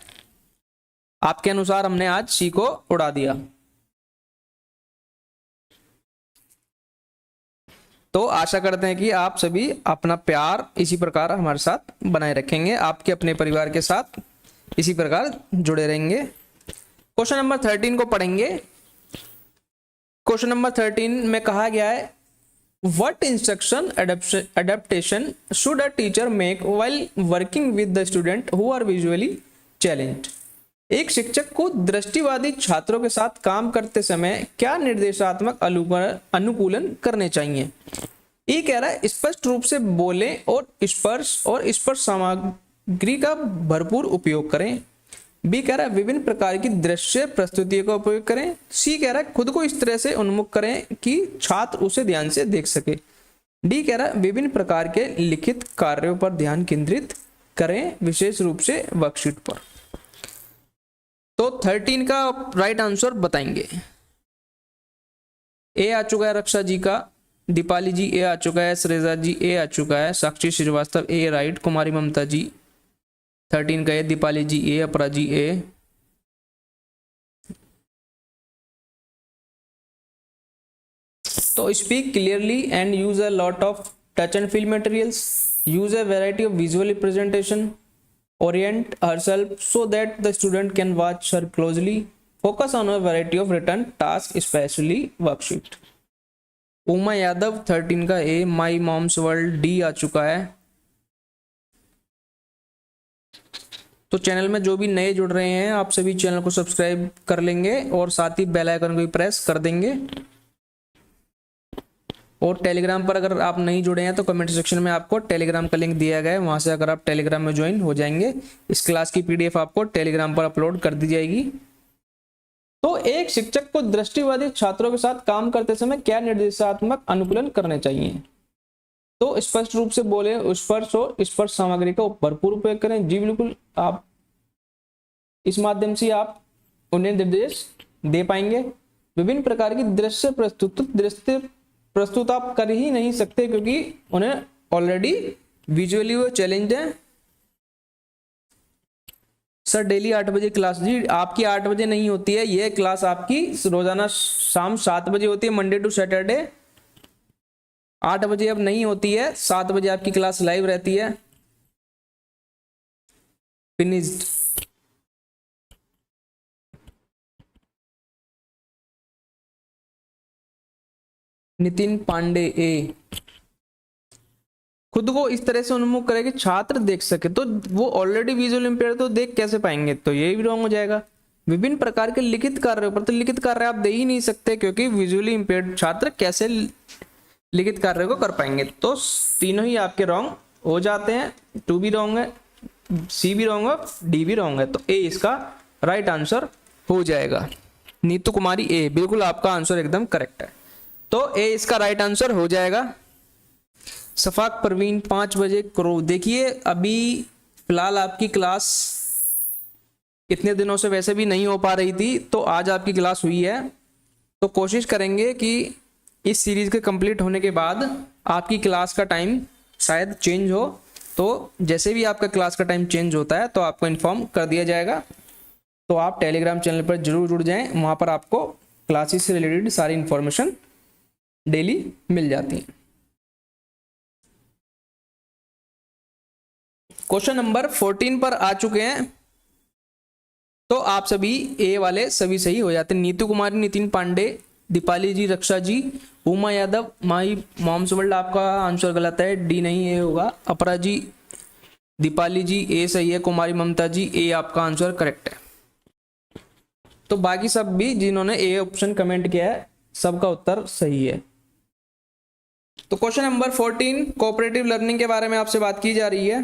आपके अनुसार हमने आज सी को उड़ा दिया। तो आशा करते हैं कि आप सभी अपना प्यार इसी प्रकार हमारे साथ बनाए रखेंगे, आपके अपने परिवार के साथ इसी प्रकार जुड़े रहेंगे। क्वेश्चन नंबर 13 को पढ़ेंगे। क्वेश्चन नंबर 13 में कहा गया है, what instruction adaptation should a teacher make while working with the student who are visually challenged. एक शिक्षक को दृष्टिवादी छात्रों के साथ काम करते समय क्या निर्देशात्मक अनुकूलन करने चाहिए? ये कह रहा है स्पष्ट रूप से बोलें और स्पर्श सामग्री का भरपूर उपयोग करें। बी कह रहा है विभिन्न प्रकार की दृश्य प्रस्तुतियों का उपयोग करें। सी कह रहा है खुद को इस तरह से उन्मुख करें कि छात्र उसे ध्यान से देख सके। डी कह रहा है विभिन्न प्रकार के लिखित कार्यों पर ध्यान केंद्रित करें, विशेष रूप से वर्कशीट पर। तो 13 का राइट आंसर बताएंगे। ए आ चुका है रक्षा जी का, दीपाली जी ए आ चुका है, श्रेजा जी ए आ चुका है, साक्षी श्रीवास्तव ए राइट, कुमारी ममता जी 13 का ए, दीपाली जी ए, अपरा जी ए। तो speak clearly and use a lot of touch and feel materials, use a variety of visual representation, orient herself so that the student can watch her closely, focus on a variety of written tasks especially worksheet। Uma Yadav 13 का ए, my mom's world D आ चुका है। तो channel में जो भी नए जुड़ रहे हैं आप सभी चैनल को सब्सक्राइब कर लेंगे और साथ ही बेल आइकन को भी प्रेस कर देंगे। और टेलीग्राम पर अगर आप नहीं जुड़े हैं तो कमेंट सेक्शन में आपको टेलीग्राम का लिंक दिया गया है, वहां से अगर आप टेलीग्राम में ज्वाइन हो जाएंगे इस क्लास की पीडीएफ आपको टेलीग्राम पर अपलोड कर दी जाएगी। तो एक शिक्षक को दृष्टिबाधित छात्रों के साथ काम करते समय क्या निर्देशात्मक अनुकूलन करने चाहिए? तो स्पष्ट रूप से बोले, स्पर्श और स्पर्श सामग्री का भरपूर उपयोग करें। जी बिल्कुल, आप इस माध्यम से आप उन्हें निर्देश दे पाएंगे। विभिन्न प्रकार की दृश्य प्रस्तुत आप कर ही नहीं सकते क्योंकि उन्हें ऑलरेडी विजुअली वो चैलेंज है। सर डेली 8 बजे क्लास, जी आपकी 8 बजे नहीं होती है, यह क्लास आपकी रोजाना शाम 7 बजे होती है, मंडे टू सैटरडे। 8 बजे अब नहीं होती है, 7 बजे आपकी क्लास लाइव रहती है। फिनिश्ड। नितिन पांडे ए, खुद को इस तरह से उन्मुख करे कि छात्र देख सके, तो वो ऑलरेडी विजुअल इंपेयर तो देख कैसे पाएंगे, तो ये भी रॉन्ग हो जाएगा। विभिन्न प्रकार के लिखित कार्यों पर, तो लिखित कार्य आप दे ही नहीं सकते क्योंकि विजुअली इंपेयर्ड छात्र कैसे लिखित कार्य को कर पाएंगे। तो तीनों ही आपके रॉन्ग हो जाते हैं, 2 भी रॉन्ग है, सी भी रॉन्ग है, डी भी रॉन्ग है, तो ए इसका राइट आंसर हो जाएगा। नीतू कुमारी ए, बिल्कुल आपका आंसर एकदम करेक्ट है, तो ए इसका राइट आंसर हो जाएगा। सफाक परवीन 5 बजे करो। देखिए अभी फिलहाल आपकी क्लास इतने दिनों से वैसे भी नहीं हो पा रही थी, तो आज आपकी क्लास हुई है, तो कोशिश करेंगे कि इस सीरीज के कंप्लीट होने के बाद आपकी क्लास का टाइम शायद चेंज हो, तो जैसे भी आपका क्लास का टाइम चेंज होता है तो आपको इन्फॉर्म कर दिया जाएगा। तो आप टेलीग्राम चैनल पर जरूर जुड़ जाएं, वहां पर आपको क्लासेस से रिलेटेड सारी इंफॉर्मेशन डेली मिल जाती है। क्वेश्चन नंबर 14 पर आ चुके हैं, तो आप सभी ए वाले सभी सही हो जाते हैं। नीतू कुमारी, नितिन पांडे, दीपाली जी, रक्षा जी, उमा यादव, माही मोहम्मद वर्ल्ड, आपका आंसर गलत है, डी नहीं ए होगा। अपरा जी, दीपाली जी ए सही है, कुमारी ममता जी ए आपका आंसर करेक्ट है। तो बाकी सब भी जिन्होंने ए ऑप्शन कमेंट किया है सबका उत्तर सही है। तो क्वेश्चन नंबर 14 कोऑपरेटिव लर्निंग के बारे में आपसे बात की जा रही है।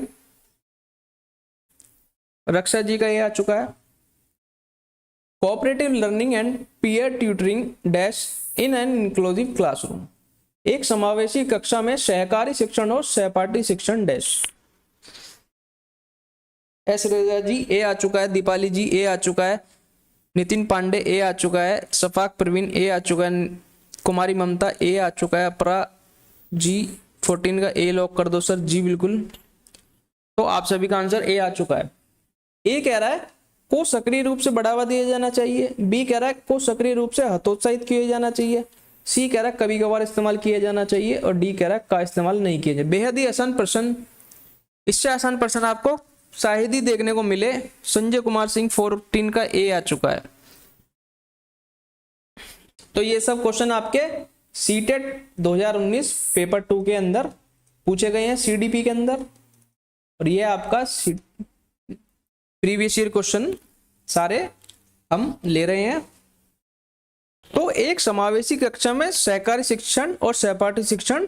रक्षा जी का ये आ चुका है, cooperative learning and peer tutoring dash in an inclusive classroom, एक समावेशी कक्षा में सहकारी शिक्षण और सहपाठी शिक्षण डैश। एस रेजा जी ए आ चुका है, दीपाली जी ए आ चुका है, नितिन पांडे ए आ चुका है, सफाक प्रवीण ए आ चुका है, कुमारी ममता ए आ चुका है, अपरा जी 14 का ए लॉक कर दो सर। जी बिल्कुल, तो आप सभी का आंसर ए आ चुका है। ए कह रहा है को सक्रिय रूप से बढ़ावा दिया जाना चाहिए, बी कह रहा है को सक्रिय रूप से हतोत्साहित किया जाना चाहिए, सी कह रहा है कभी कभार इस्तेमाल किया जाना चाहिए, और डी कह रहा है का इस्तेमाल नहीं किया जाए। बेहद ही आसान प्रश्न, इससे आसान प्रश्न आपको शायद ही देखने को मिले। संजय कुमार सिंह 14 का ए आ चुका है। तो ये सब क्वेश्चन आपके सीटेट 2019 पेपर 2 के अंदर पूछे गए हैं, सीडीपी के अंदर, और ये आपका प्रीवियस ईयर क्वेश्चन सारे हम ले रहे हैं। तो एक समावेशी कक्षा में सहकारी शिक्षण और सहपाठी शिक्षण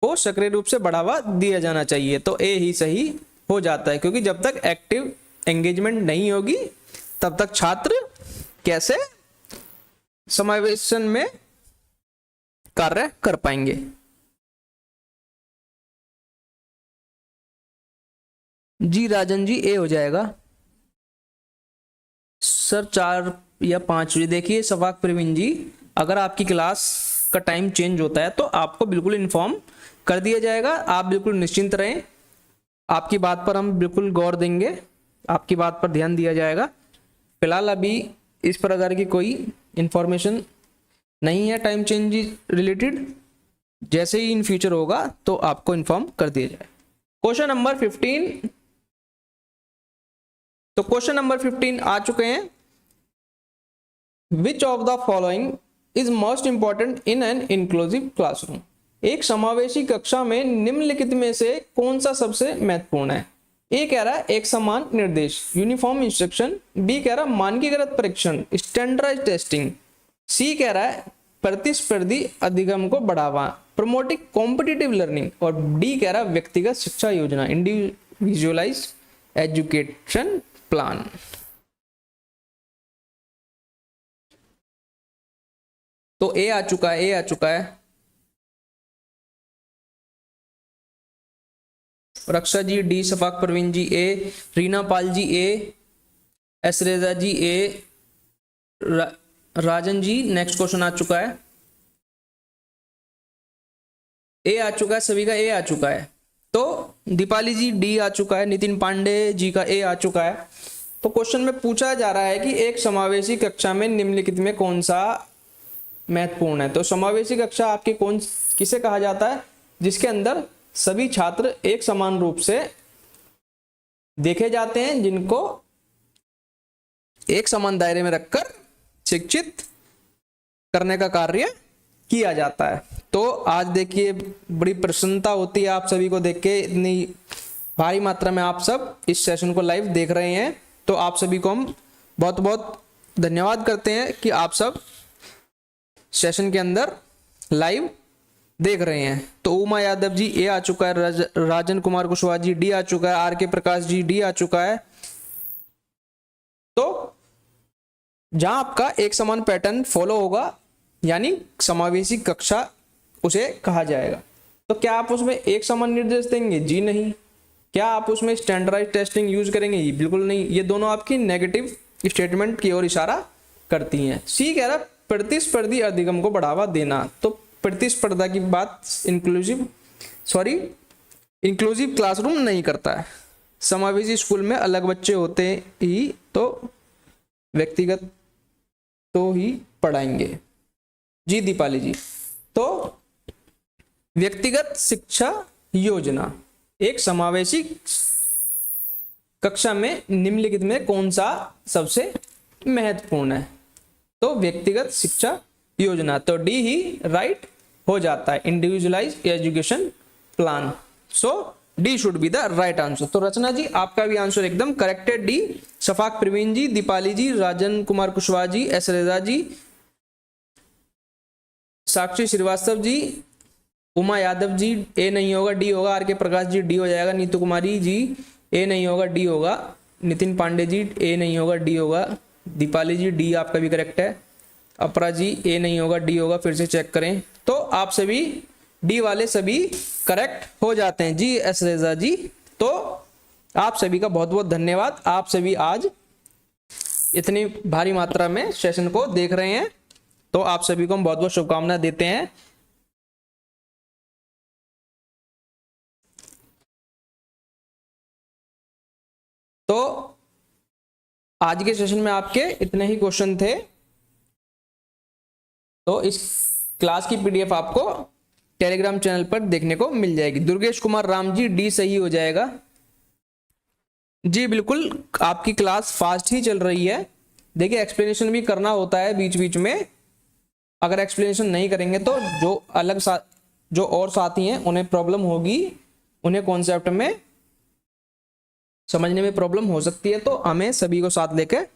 को सक्रिय रूप से बढ़ावा दिया जाना चाहिए, तो ए ही सही हो जाता है, क्योंकि जब तक एक्टिव एंगेजमेंट नहीं होगी तब तक छात्र कैसे समावेशन में कार्य कर पाएंगे। जी राजन जी ए हो जाएगा सर, 4 या 5 बजे। देखिए सफाक प्रवीण जी, अगर आपकी क्लास का टाइम चेंज होता है तो आपको बिल्कुल इन्फॉर्म कर दिया जाएगा, आप बिल्कुल निश्चिंत रहें, आपकी बात पर हम बिल्कुल गौर देंगे, आपकी बात पर ध्यान दिया जाएगा। फिलहाल अभी इस प्रकार की कोई इंफॉर्मेशन नहीं है टाइम चेंज रिलेटेड, जैसे ही इन फ्यूचर होगा तो आपको इन्फॉर्म कर दिया जाए। क्वेश्चन नंबर 15, तो क्वेश्चन नंबर 15 आ चुके हैं। विच of the following is most important in an inclusive classroom, एक समावेशी कक्षा में निम्नलिखित में से कौन सा सबसे महत्वपूर्ण है? ए कह रहा है एक समान निर्देश, यूनिफॉर्म इंस्ट्रक्शन। बी कह रहा है मानकीकृत परीक्षण, स्टैंडर्डाइज टेस्टिंग। सी कह रहा है प्रतिस्पर्धी अधिगम को बढ़ावा, प्रमोटिंग कॉम्पिटिटिव लर्निंग। और डी कह रहा है व्यक्तिगत शिक्षा योजना, इंडिविजुअलाइज एजुकेशन प्लान। तो ए आ चुका है, ए आ चुका है। रक्षा जी डी, शफाक परवीन जी ए, रीना पाल जी ए, एसरेजा जी ए, राजन जी नेक्स्ट क्वेश्चन आ चुका है, ए आ चुका है, सभी का ए आ चुका है। तो दीपाली जी डी आ चुका है, नितिन पांडे जी का ए आ चुका है। तो क्वेश्चन में पूछा जा रहा है कि एक समावेशी कक्षा में निम्नलिखित में कौन सा महत्वपूर्ण है। तो समावेशी कक्षा आपकी कौन किसे कहा जाता है, जिसके अंदर सभी छात्र एक समान रूप से देखे जाते हैं, जिनको एक समान दायरे में रखकर शिक्षित करने का कार्य किया जाता है। तो आज देखिए बड़ी प्रसन्नता होती है आप सभी को देख के, इतनी भारी मात्रा में आप सब इस सेशन को लाइव देख रहे हैं। तो आप सभी को हम बहुत बहुत धन्यवाद करते हैं कि आप सब सेशन के अंदर लाइव देख रहे हैं। तो उमा यादव जी ए आ चुका है, राजन कुमार कुशवाहा जी डी आ चुका है, आर के प्रकाश जी डी आ चुका है। तो जहां आपका एक समान पैटर्न फॉलो होगा यानी समावेशी कक्षा उसे कहा जाएगा। तो क्या आप उसमें एक समान निर्देश देंगे? जी नहीं। क्या आप उसमें स्टैंडर्डाइज टेस्टिंग यूज करेंगे? बिल्कुल नहीं। ये दोनों आपकी नेगेटिव स्टेटमेंट की ओर इशारा करती हैं। सी कह रहा प्रतिस्पर्धी अधिगम को बढ़ावा देना। तो प्रतिस्पर्धा की बात इंक्लूसिव क्लासरूम नहीं करता है। समावेशी स्कूल में अलग बच्चे होते ही तो व्यक्तिगत तो ही पढ़ाएंगे। जी दीपाली जी, तो व्यक्तिगत शिक्षा योजना एक समावेशी कक्षा में निम्नलिखित में कौन सा सबसे महत्वपूर्ण है? तो व्यक्तिगत शिक्षा योजना। तो डी ही राइट हो जाता है, individualise education plan. So D should be the right answer. तो रचना जी आपका भी आंसर एकदम करेक्ट है, डी। शफाक प्रवीण जी, दीपाली जी, राजन कुमार कुशवाहा जी, एस रेजा जी, साक्षी श्रीवास्तव जी, उमा यादव जी ए नहीं होगा, डी होगा। आर के प्रकाश जी डी हो जाएगा। नीतू कुमारी जी ए नहीं होगा, डी होगा। नितिन पांडे जी ए नहीं होगा, डी होगा। दीपाली जी डी आपका भी करेक्ट है। अपरा जी ए नहीं होगा, डी होगा। फिर से चेक करें। तो आप सभी डी वाले सभी करेक्ट हो जाते हैं। जी एस रेजा जी, तो आप सभी का बहुत बहुत धन्यवाद। आप सभी आज इतनी भारी मात्रा में सेशन को देख रहे हैं, तो आप सभी को हम बहुत बहुत शुभकामनाएं देते हैं। तो आज के सेशन में आपके इतने ही क्वेश्चन थे। तो इस क्लास की पीडीएफ आपको टेलीग्राम चैनल पर देखने को मिल जाएगी। दुर्गेश कुमार राम जी डी सही हो जाएगा। जी बिल्कुल, आपकी क्लास फास्ट ही चल रही है। देखिए एक्सप्लेनेशन भी करना होता है बीच बीच में। अगर एक्सप्लेनेशन नहीं करेंगे तो जो और साथी हैं उन्हें प्रॉब्लम होगी, उन्हें कॉन्सेप्ट में समझने में प्रॉब्लम हो सकती है। तो हमें सभी को साथ लेकर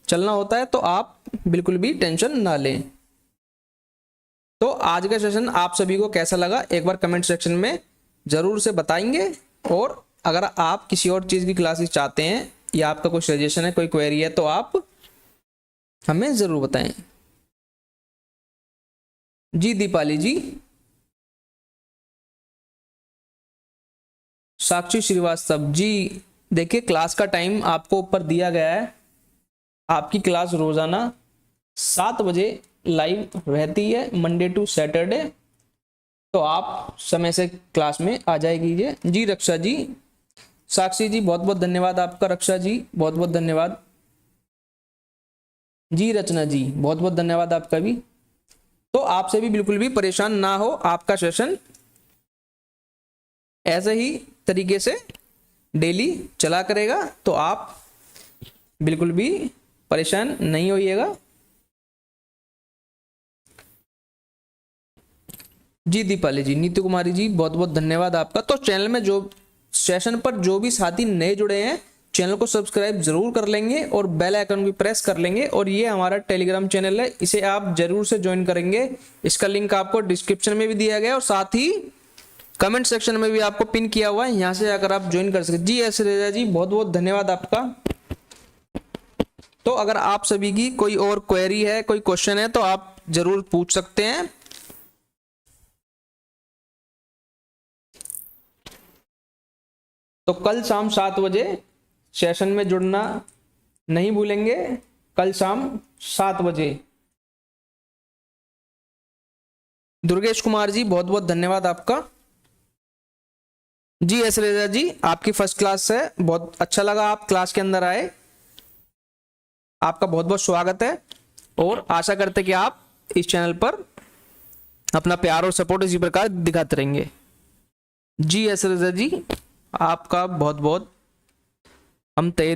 चलना होता है। तो आप बिल्कुल भी टेंशन ना लें। तो आज का सेशन आप सभी को कैसा लगा एक बार कमेंट सेक्शन में जरूर से बताएंगे। और अगर आप किसी और चीज़ की क्लासेस चाहते हैं या आपका कोई सजेशन है, कोई क्वेरी है, तो आप हमें ज़रूर बताएं। जी दीपाली जी, साक्षी श्रीवास्तव जी, देखिए क्लास का टाइम आपको ऊपर दिया गया है। आपकी क्लास रोज़ाना 7 बजे लाइव रहती है, मंडे टू सैटरडे। तो आप समय से क्लास में आ जाए कीजिए। जी रक्षा जी, साक्षी जी बहुत बहुत धन्यवाद आपका। रक्षा जी बहुत बहुत धन्यवाद। जी रचना जी बहुत बहुत धन्यवाद आपका भी। तो आपसे भी बिल्कुल भी परेशान ना हो, आपका सेशन ऐसे ही तरीके से डेली चला करेगा। तो आप बिल्कुल भी परेशान नहीं होइएगा। जी दीपाली जी, नीतू कुमारी जी बहुत बहुत धन्यवाद आपका। तो चैनल में जो सेशन पर जो भी साथी नए जुड़े हैं चैनल को सब्सक्राइब जरूर कर लेंगे और बेल आइकन भी प्रेस कर लेंगे। और ये हमारा टेलीग्राम चैनल है, इसे आप जरूर से ज्वाइन करेंगे। इसका लिंक आपको डिस्क्रिप्शन में भी दिया गया है और साथ ही कमेंट सेक्शन में भी आपको पिन किया हुआ है, यहां से जाकर आप ज्वाइन कर सकते। जी एस रेजा जी, बहुत बहुत धन्यवाद आपका। तो अगर आप सभी की कोई और क्वेरी है, कोई क्वेश्चन है, तो आप जरूर पूछ सकते हैं। तो कल शाम 7 बजे सेशन में जुड़ना नहीं भूलेंगे, कल शाम 7 बजे। दुर्गेश कुमार जी, बहुत बहुत धन्यवाद आपका। जी एस रेजा जी, आपकी फर्स्ट क्लास है, बहुत अच्छा लगा आप क्लास के अंदर आए, आपका बहुत बहुत स्वागत है। और आशा करते कि आप इस चैनल पर अपना प्यार और सपोर्ट इसी प्रकार दिखाते रहेंगे। जी एस रेजा जी, आपका बहुत बहुत हम तहे